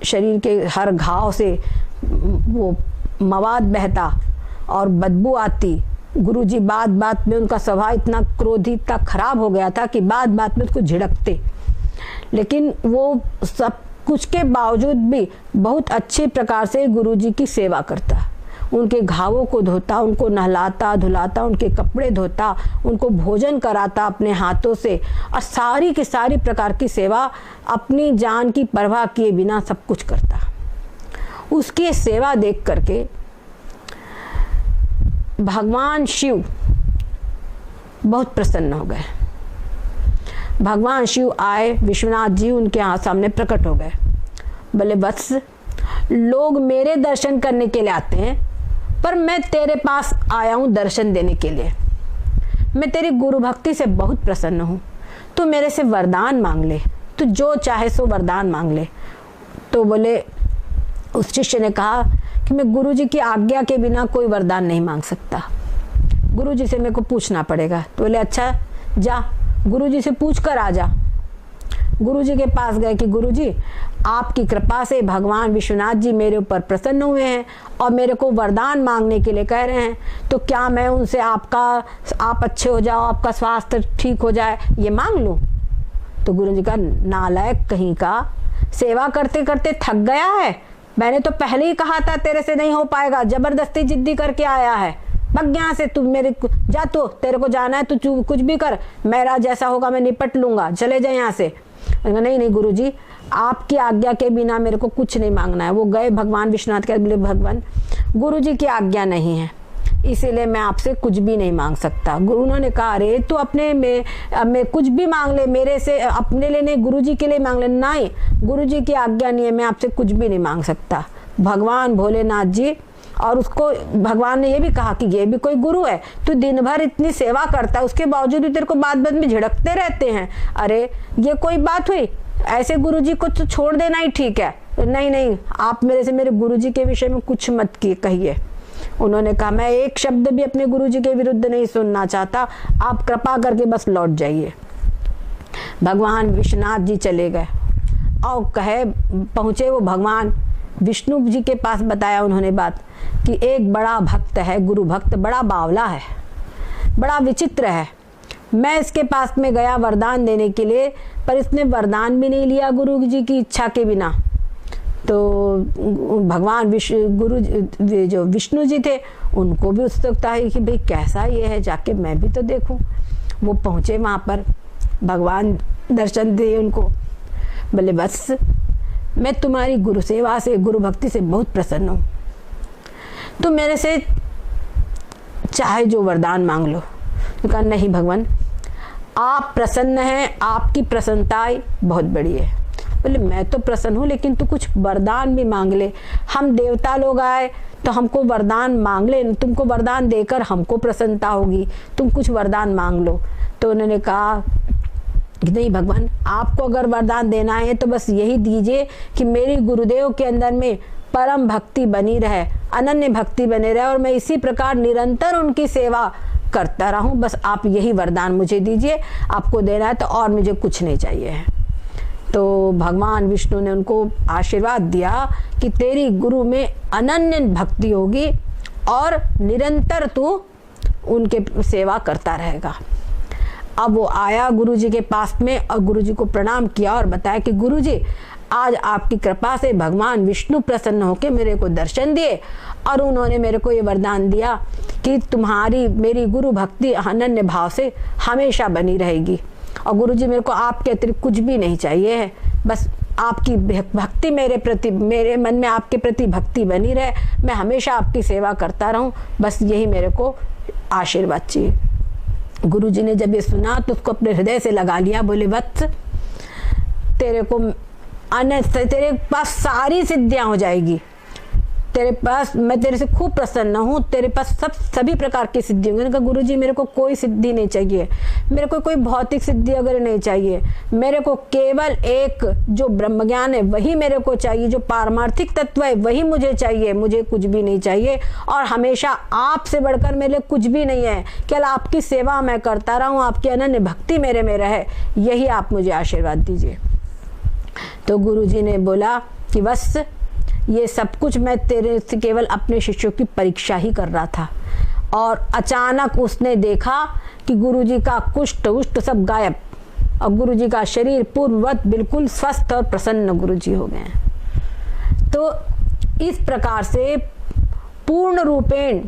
शरीर के हर घाव से वो मवाद बहता और बदबू आती। गुरुजी बात बात में, उनका स्वभाव इतना क्रोधी, इतना खराब हो गया था कि बात बात में उसको झिड़कते, लेकिन वो सब कुछ के बावजूद भी बहुत अच्छे प्रकार से गुरुजी की सेवा करता, उनके घावों को धोता, उनको नहलाता धुलाता, उनके कपड़े धोता, उनको भोजन कराता अपने हाथों से, और सारी की सारी प्रकार की सेवा अपनी जान की परवाह किए बिना सब कुछ करता। उसकी सेवा देख करके भगवान शिव बहुत प्रसन्न हो गए। भगवान शिव आए, विश्वनाथ जी उनके यहाँ सामने प्रकट हो गए। बोले, वत्स, लोग मेरे दर्शन करने के लिए आते हैं, पर मैं तेरे पास आया हूँ दर्शन देने के लिए। मैं तेरी गुरु भक्ति से बहुत प्रसन्न हूँ, तू मेरे से वरदान मांग ले, तू जो चाहे सो वरदान मांग ले। तो बोले, उस शिष्य ने कहा कि मैं गुरुजी की आज्ञा के बिना कोई वरदान नहीं मांग सकता, गुरुजी से मेरे को पूछना पड़ेगा। तो बोले, अच्छा जा, गुरुजी से पूछ कर आ जा। गुरुजी के पास गए कि गुरुजी, आपकी कृपा से भगवान विश्वनाथ जी मेरे ऊपर प्रसन्न हुए हैं और मेरे को वरदान मांगने के लिए कह रहे हैं, तो क्या मैं उनसे आप अच्छे हो जाओ, आपका स्वास्थ्य ठीक हो जाए, ये मांग लूं? तो गुरुजी का, नालायक कहीं का, सेवा करते करते थक गया है, मैंने तो पहले ही कहा था तेरे से नहीं हो पाएगा, जबरदस्ती जिद्दी करके आया है, भग यहाँ से, तू मेरे जा, तो तेरे को जाना है तो कुछ भी कर, मेरा जैसा होगा मैं निपट लूंगा, चले जाए यहाँ से। नहीं नहीं गुरुजी, आपकी आज्ञा के बिना मेरे को कुछ नहीं मांगना है। वो गए भगवान विश्वनाथ के, बोले, भगवान गुरुजी की आज्ञा नहीं है, इसीलिए मैं आपसे कुछ भी नहीं मांग सकता। उन्होंने कहा, अरे तू अपने में कुछ भी मांग ले, मेरे से अपने लिए नहीं, गुरुजी के लिए मांग ले। नहीं, गुरुजी की आज्ञा नहीं है, मैं आपसे कुछ भी नहीं मांग सकता। भगवान भोलेनाथ जी, और उसको भगवान ने ये भी कहा कि ये भी कोई गुरु है, तू दिन भर इतनी सेवा करता है, उसके बावजूद भी तेरे को बात बात में झिड़कते रहते हैं, अरे ये कोई बात हुई? ऐसे गुरुजी को तो छोड़ देना ही ठीक है। नहीं नहीं, आप मेरे से मेरे गुरुजी के विषय में कुछ मत कहिए। उन्होंने कहा, मैं एक शब्द भी अपने गुरुजी के विरुद्ध नहीं सुनना चाहता, आप कृपा करके बस लौट जाइए। भगवान विश्वनाथ जी चले गए और पहुँचे वो भगवान विष्णु जी के पास। बताया उन्होंने बात कि एक बड़ा भक्त है, गुरु भक्त, बड़ा बावला है, बड़ा विचित्र है। मैं इसके पास में गया वरदान देने के लिए, पर इसने वरदान भी नहीं लिया गुरु जी की इच्छा के बिना। तो भगवान जो विष्णु जी थे उनको भी उत्सुकता है कि भाई कैसा ये है, जाके मैं भी तो देखूं। वो पहुँचे वहाँ पर, भगवान दर्शन दिए उनको। बोले बस मैं तुम्हारी गुरु सेवा से, गुरु भक्ति से बहुत प्रसन्न हूँ, तुम मेरे से चाहे जो वरदान मांग लो। तो कहा नहीं भगवान, आप प्रसन्न हैं, आपकी प्रसन्नता बहुत बड़ी है। बोले मैं तो प्रसन्न हूँ, लेकिन तू कुछ वरदान भी मांग ले। हम देवता लोग आए तो हमको वरदान मांग ले, तुमको वरदान देकर हमको प्रसन्नता होगी, तुम कुछ वरदान मांग लो। तो उन्होंने कहा कि नहीं भगवान, आपको अगर वरदान देना है तो बस यही दीजिए कि मेरी गुरुदेव के अंदर में परम भक्ति बनी रहे, अनन्य भक्ति बने रहे और मैं इसी प्रकार निरंतर उनकी सेवा करता रहूं। बस आप यही वरदान मुझे दीजिए, आपको देना है तो और मुझे कुछ नहीं चाहिए है। तो भगवान विष्णु ने उनको आशीर्वाद दिया कि तेरी गुरु में अनन्य भक्ति होगी और निरंतर तू उनके सेवा करता रहेगा। अब वो आया गुरु जी के पास में और गुरु जी को प्रणाम किया और बताया कि गुरु जी, आज आपकी कृपा से भगवान विष्णु प्रसन्न होकर मेरे को दर्शन दिए और उन्होंने मेरे को ये वरदान दिया कि तुम्हारी मेरी गुरु भक्ति अनन्य भाव से हमेशा बनी रहेगी। और गुरु जी, मेरे को आपके अतिरिक्त कुछ भी नहीं चाहिए है, बस आपकी भक्ति मेरे प्रति, मेरे मन में आपके प्रति भक्ति बनी रहे, मैं हमेशा आपकी सेवा करता रहूं, बस यही मेरे को आशीर्वाद चाहिए। गुरु जी ने जब ये सुना तो उसको अपने हृदय से लगा लिया। बोले वत्स, तेरे पास सारी सिद्धियां हो जाएगी, तेरे पास, मैं तेरे से खूब प्रसन्न हूँ, तेरे पास सभी प्रकार की सिद्धि होंगी। कहा गुरु जी, मेरे को कोई सिद्धि नहीं चाहिए, मेरे को कोई भौतिक सिद्धि अगर नहीं चाहिए, मेरे को केवल एक जो ब्रह्म ज्ञान है वही मेरे को चाहिए, जो पारमार्थिक तत्व है वही मुझे चाहिए, मुझे कुछ भी नहीं चाहिए। और हमेशा आपसे बढ़कर मेरे लिए कुछ भी नहीं है, केवल आपकी सेवा मैं करता रहूँ, आपकी अनन्य भक्ति मेरे में रहे, यही आप मुझे आशीर्वाद दीजिए। तो गुरु जी ने बोला कि बस ये सब कुछ मैं तेरे से केवल अपने शिष्यों की परीक्षा ही कर रहा था। और अचानक उसने देखा कि गुरुजी का कुष्ठ उष्ट सब गायब और गुरुजी का शरीर पूर्ववत बिल्कुल स्वस्थ और प्रसन्न गुरुजी हो गए। तो इस प्रकार से पूर्ण रूपेण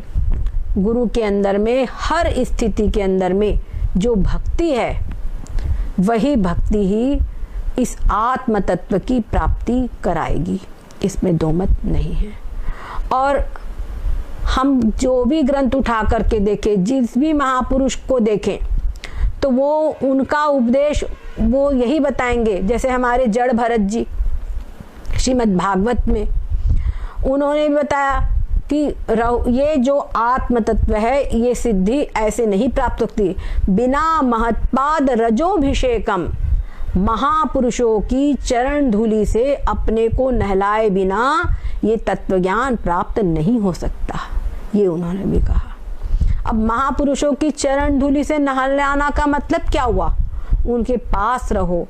गुरु के अंदर में, हर स्थिति के अंदर में जो भक्ति है वही भक्ति ही इस आत्म तत्व की प्राप्ति कराएगी, इसमें दो मत नहीं है। और हम जो भी ग्रंथ उठा करके देखें, जिस भी महापुरुष को देखें, तो वो उनका उपदेश वो यही बताएंगे। जैसे हमारे जड़ भरत जी श्रीमद् भागवत में उन्होंने बताया कि ये जो आत्म तत्व है ये सिद्धि ऐसे नहीं प्राप्त होती, बिना महत्पाद रजोभिषेकम, महापुरुषों की चरण धूलि से अपने को नहलाए बिना ये तत्व ज्ञान प्राप्त नहीं हो सकता, ये उन्होंने भी कहा। अब महापुरुषों की चरण धूलि से नहलाना का मतलब क्या हुआ? उनके पास रहो,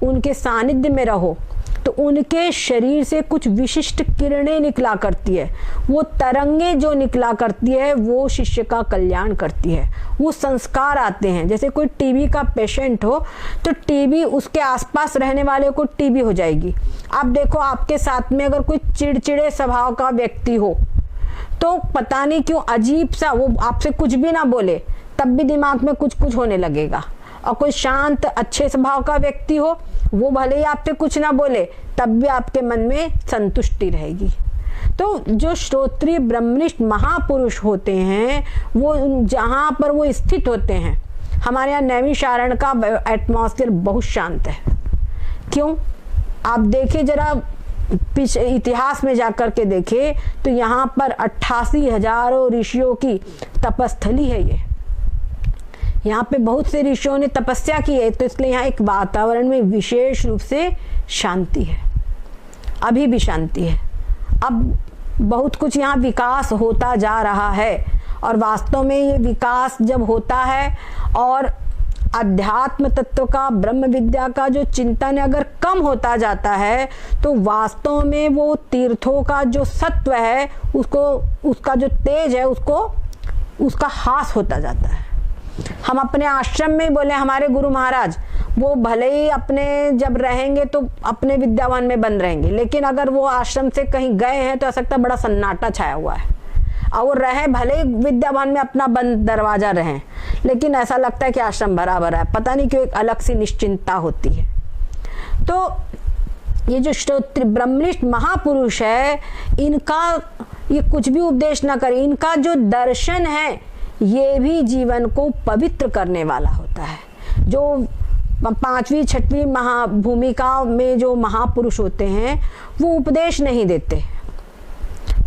उनके सानिध्य में रहो, तो उनके शरीर से कुछ विशिष्ट किरणें निकला करती है, वो तरंगे जो निकला करती है वो शिष्य का कल्याण करती है, वो संस्कार आते हैं। जैसे कोई टीबी का पेशेंट हो तो टीबी उसके आसपास रहने वाले को टीबी हो जाएगी। आप देखो, आपके साथ में अगर कोई चिड़चिड़े स्वभाव का व्यक्ति हो तो पता नहीं क्यों अजीब सा, वो आपसे कुछ भी ना बोले तब भी दिमाग में कुछ कुछ होने लगेगा। और कोई शांत अच्छे स्वभाव का व्यक्ति हो, वो भले ही आपसे कुछ ना बोले तब भी आपके मन में संतुष्टि रहेगी। तो जो श्रोत्रिय ब्रह्मनिष्ठ महापुरुष होते हैं वो जहाँ पर वो स्थित होते हैं, हमारे यहाँ नैमिषारण्य का एटमॉस्फेयर बहुत शांत है। क्यों? आप देखें जरा पीछे इतिहास में जाकर के देखें तो यहाँ पर 88,000 ऋषियों की तपस्थली है। ये यहाँ पे बहुत से ऋषियों ने तपस्या की है, तो इसलिए यहाँ एक वातावरण में विशेष रूप से शांति है, अभी भी शांति है। अब बहुत कुछ यहाँ विकास होता जा रहा है और वास्तव में ये विकास जब होता है और अध्यात्म तत्व का, ब्रह्म विद्या का जो चिंतन अगर कम होता जाता है तो वास्तव में वो तीर्थों का जो सत्व है उसको, उसका जो तेज है उसका हास होता जाता है। हम अपने आश्रम में बोले हमारे गुरु महाराज वो भले ही अपने जब रहेंगे तो अपने विद्यावान में बंद रहेंगे, लेकिन अगर वो आश्रम से कहीं गए हैं तो ऐसा लगता है बड़ा सन्नाटा छाया हुआ है। और वो रहे भले ही विद्यावान में अपना बंद दरवाजा रहें, लेकिन ऐसा लगता है कि आश्रम बराबर है, पता नहीं क्यों एक अलग सी निश्चिंतता होती है। तो ये जो श्रोत्र ब्रह्मनिष्ठ महापुरुष है, इनका ये कुछ भी उपदेश ना करे, इनका जो दर्शन है ये भी जीवन को पवित्र करने वाला होता है। जो 5वीं 6वीं महाभूमिका में जो महापुरुष होते हैं वो उपदेश नहीं देते,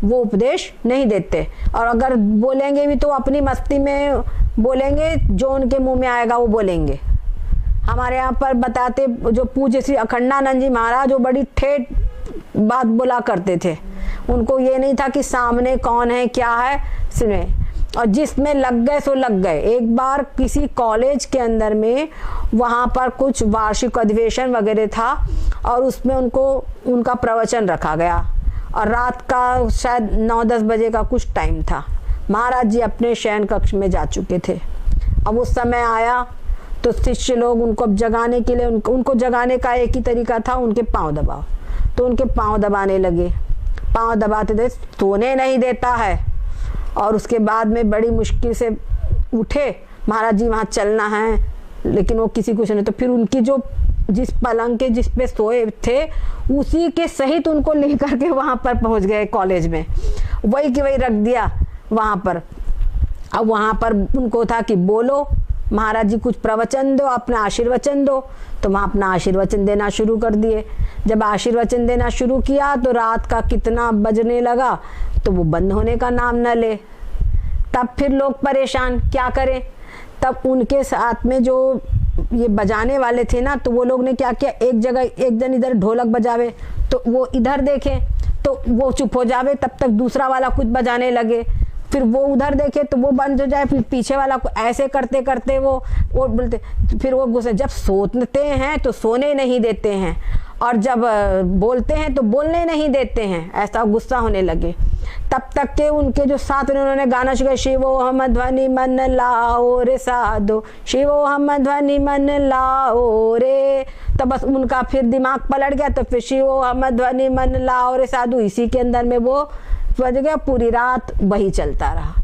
वो उपदेश नहीं देते, और अगर बोलेंगे भी तो अपनी मस्ती में बोलेंगे, जो उनके मुंह में आएगा वो बोलेंगे। हमारे यहाँ पर बताते जो पूज्य श्री अखंडानंद जी महाराज जो बड़ी ठेठ बात बोला करते थे, उनको ये नहीं था कि सामने कौन है क्या है सुने, और जिसमें लग गए सो लग गए। एक बार किसी कॉलेज के अंदर में वहाँ पर कुछ वार्षिक अधिवेशन वगैरह था और उसमें उनका प्रवचन रखा गया और रात का शायद 9-10 बजे का कुछ टाइम था। महाराज जी अपने शयन कक्ष में जा चुके थे। अब उस समय आया तो शिष्य लोग उनको जगाने के लिए उनको जगाने का एक ही तरीका था, उनके पाँव दबाओ। तो उनके पाँव दबाने लगे, पाँव दबाते थे, सोने नहीं देता है। और उसके बाद में बड़ी मुश्किल से उठे, महाराज जी वहाँ चलना है, लेकिन वो किसी को सुने। तो फिर उनकी जो जिस पलंग के जिस पे सोए थे उसी के सहित उनको लेकर के वहाँ पर पहुँच गए कॉलेज में, वही की वही रख दिया वहाँ पर। अब वहाँ पर उनको था कि बोलो महाराज जी कुछ प्रवचन दो, अपना आशीर्वचन दो। तो वहाँ अपना आशीर्वचन देना शुरू कर दिए। जब आशीर्वचन देना शुरू किया तो रात का कितना बजने लगा तो वो बंद होने का नाम न ले। तब फिर लोग परेशान, क्या करें। तब उनके साथ में जो ये बजाने वाले थे ना, तो वो लोग ने क्या किया, एक जगह एक जन इधर ढोलक बजावे तो वो इधर देखे तो वो चुप हो जावे, तब तक दूसरा वाला कुछ बजाने लगे, फिर वो उधर देखे तो वो बंद हो जाए, फिर पीछे वाला को ऐसे करते करते वो बोलते, फिर वो गुस्से। जब सोते हैं तो सोने नहीं देते हैं और जब बोलते हैं तो बोलने नहीं देते हैं, ऐसा गुस्सा होने लगे। तब तक के उनके जो साथ में उन्होंने गाना शुरू किया, शिवो हम ध्वनि मन लाओ रे साधो, शिवो हम ध्वनि मन लाओ रे। तब बस उनका फिर दिमाग पलट गया, तो फिर शिवो हम ध्वनि मन लाओ रे साधु, इसी के अंदर में वो बज गया, पूरी रात वही चलता रहा।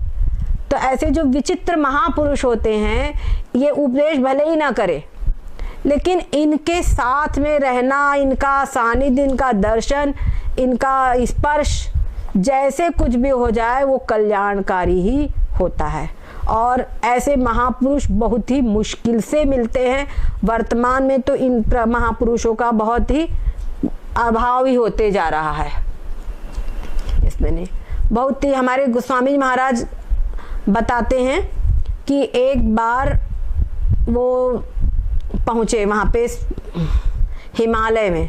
तो ऐसे जो विचित्र महापुरुष होते हैं, ये उपदेश भले ही ना करे, लेकिन इनके साथ में रहना, इनका सानिध्य, इनका दर्शन, इनका स्पर्श, जैसे कुछ भी हो जाए वो कल्याणकारी ही होता है। और ऐसे महापुरुष बहुत ही मुश्किल से मिलते हैं। वर्तमान में तो इन महापुरुषों का बहुत ही अभाव ही होते जा रहा है। इसमें नहीं, बहुत ही हमारे गोस्वामी महाराज बताते हैं कि एक बार वो पहुँचे वहाँ पे हिमालय में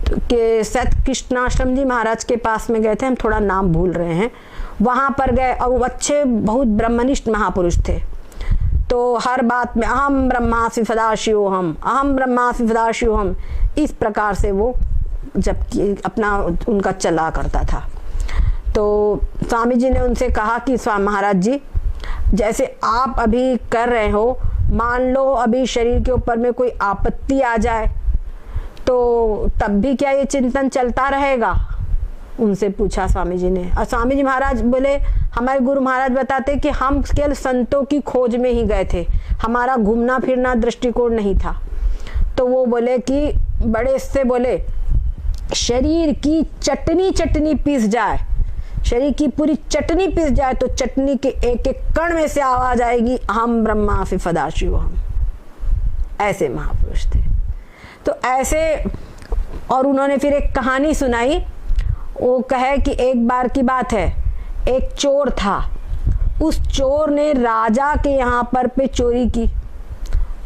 के सत कृष्णाश्रम जी महाराज के पास में गए थे, हम थोड़ा नाम भूल रहे हैं। वहाँ पर गए और वो अच्छे बहुत ब्रह्मनिष्ठ महापुरुष थे। तो हर बात में अहम ब्रह्मास्मि सदाशिवोहम, अहम ब्रह्मास्मि सदाशिवोहम, इस प्रकार से वो जब अपना उनका चला करता था। तो स्वामी जी ने उनसे कहा कि स्वामी महाराज जी, जैसे आप अभी कर रहे हो, मान लो अभी शरीर के ऊपर में कोई आपत्ति आ जाए तो तब भी क्या ये चिंतन चलता रहेगा? उनसे पूछा स्वामी जी ने। और स्वामी जी महाराज बोले, हमारे गुरु महाराज बताते कि हम केवल संतों की खोज में ही गए थे, हमारा घूमना फिरना दृष्टिकोण नहीं था। तो वो बोले कि बड़े से बोले, शरीर की चटनी पीस जाए, शरीर की पूरी चटनी पीस जाए तो चटनी के एक एक कण में से आवाज आएगी, अहम ब्रह्मास्मि सदाशिवोहम। ऐसे महापुरुष थे। तो ऐसे, और उन्होंने फिर एक कहानी सुनाई। वो कहे कि एक बार की बात है, एक चोर था, उस चोर ने राजा के यहाँ पर पे चोरी की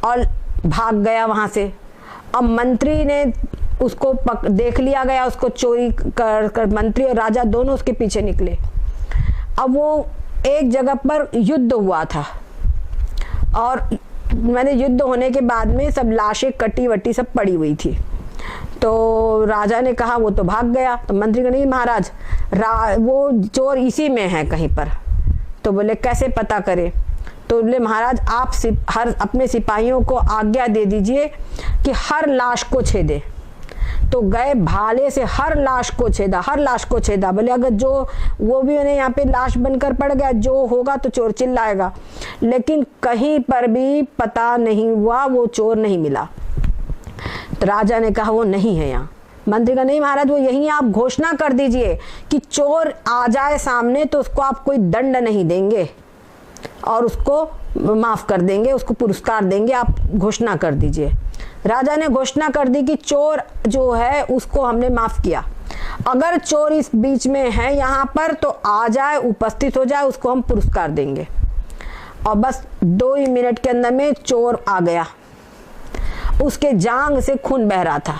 और भाग गया वहाँ से। अब मंत्री ने उसको देख लिया गया, उसको चोरी कर मंत्री और राजा दोनों उसके पीछे निकले। अब वो एक जगह पर युद्ध हुआ था और मैंने युद्ध होने के बाद में सब लाशें कटी वटी सब पड़ी हुई थी। तो राजा ने कहा वो तो भाग गया। तो मंत्री का नहीं महाराज, वो चोर इसी में है कहीं पर। तो बोले कैसे पता करे? तो बोले महाराज आप हर अपने सिपाहियों को आज्ञा दे दीजिए कि हर लाश को छेदे। तो गए भाले से हर लाश को छेदा, हर लाश को छेदा। बोले अगर जो वो भी उन्हें यहाँ पे लाश बनकर पड़ गया, जो होगा तो चोर चिल्लाएगा, लेकिन कहीं पर भी पता नहीं हुआ, वो चोर नहीं मिला। तो राजा ने कहा वो नहीं है यहाँ। मंत्री का नहीं महाराज, वो यहीं आप घोषणा कर दीजिए कि चोर आ जाए सामने तो उसको आप कोई दंड नहीं देंगे और उसको माफ कर देंगे, उसको पुरस्कार देंगे, आप घोषणा कर दीजिए। राजा ने घोषणा कर दी कि चोर जो है उसको हमने माफ किया, अगर चोर इस बीच में है यहाँ पर तो आ जाए, उपस्थित हो जाए, उसको हम पुरस्कार देंगे। और बस 2 ही मिनट के अंदर में चोर आ गया, उसके जांग से खून बह रहा था।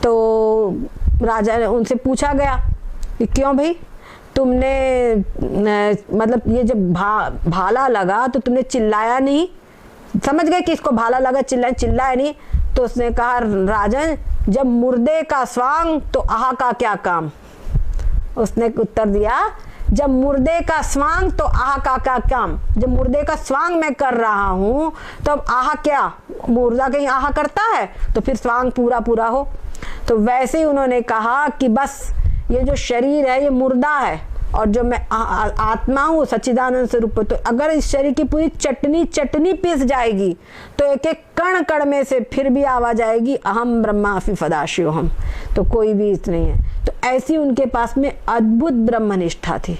तो राजा ने उनसे पूछा गया कि क्यों भाई तुमने मतलब ये जब भाला लगा तो तुमने चिल्लाया नहीं? समझ गए कि इसको भाला लगा, चिल्लाया नहीं। तो उसने कहा राजन जब मुर्दे का स्वांग तो आहा का क्या काम। उसने उत्तर दिया जब मुर्दे का स्वांग तो आहा का क्या काम। जब मुर्दे का स्वांग मैं कर रहा हूं तो अब आहा क्या, मुर्दा कहीं आहा करता है तो फिर स्वांग पूरा पूरा हो। तो वैसे ही उन्होंने कहा कि बस ये जो शरीर है ये मुर्दा है और जो मैं आत्मा हूँ सच्चिदानंद स्वरूप। तो अगर इस शरीर की पूरी चटनी पीस जाएगी तो एक एक कण कण में से फिर भी आवाज आएगी अहम ब्रह्माफि फदाशिवहम। तो कोई भी इस नहीं है। तो ऐसी उनके पास में अद्भुत ब्रह्मनिष्ठा थी।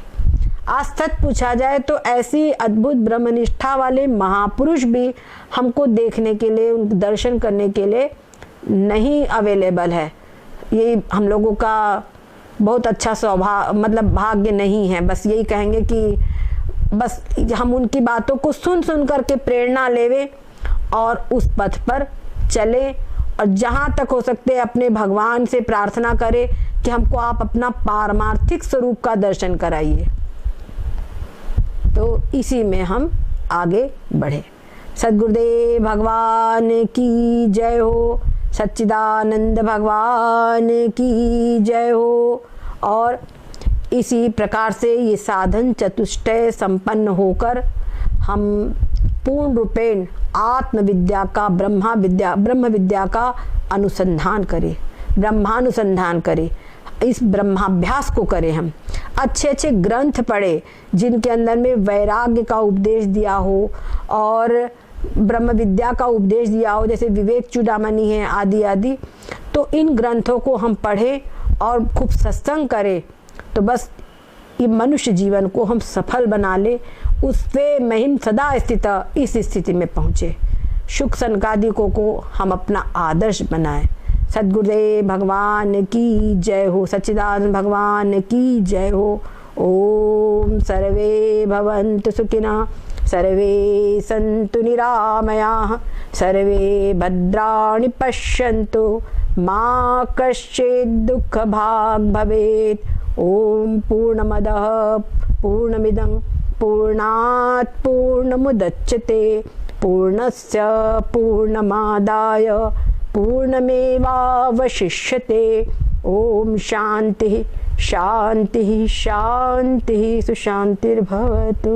आज सच पूछा जाए तो ऐसी अद्भुत ब्रह्मनिष्ठा वाले महापुरुष भी हमको देखने के लिए, उनके दर्शन करने के लिए नहीं अवेलेबल है। ये हम लोगों का बहुत अच्छा मतलब भाग्य नहीं है। बस यही कहेंगे कि बस हम उनकी बातों को सुन करके प्रेरणा लेवे और उस पथ पर चले और जहाँ तक हो सकते अपने भगवान से प्रार्थना करें कि हमको आप अपना पारमार्थिक स्वरूप का दर्शन कराइए। तो इसी में हम आगे बढ़े। सद्गुरुदेव भगवान की जय हो, सच्चिदानंद भगवान की जय हो। और इसी प्रकार से ये साधन चतुष्टय संपन्न होकर हम पूर्ण रूपेण आत्मविद्या का ब्रह्म विद्या का अनुसंधान करें, ब्रह्मानुसंधान करें, इस ब्रह्माभ्यास को करें। हम अच्छे ग्रंथ पढ़े जिनके अंदर में वैराग्य का उपदेश दिया हो और ब्रह्म विद्या का उपदेश दिया हो, जैसे विवेक चूड़ामणि है आदि आदि। तो इन ग्रंथों को हम पढ़ें और खूब सत्संग करें तो बस ये मनुष्य जीवन को हम सफल बना ले, उससे महिम सदा स्थित इस स्थिति में पहुँचे। शुक सनकादिकों को हम अपना आदर्श बनाएं। सद्गुरुदेव भगवान की जय हो, सच्चिदानंद भगवान की जय हो। ओम सर्वे भवन्तु सुखिनः, सर्वे सन्तु निरामयाः, सर्वे भद्राणि पश्यन्तु, मा कश्चित् दुःखभाग् भवेत्। ओम पूर्णमदः पूर्णमिदं पूर्णात् पूर्णमुदच्यते, पूर्णस्य पूर्णमादाय पूर्णमेवावशिष्यते। ओम शांति शांति शांति सुशांतिर्भवतु।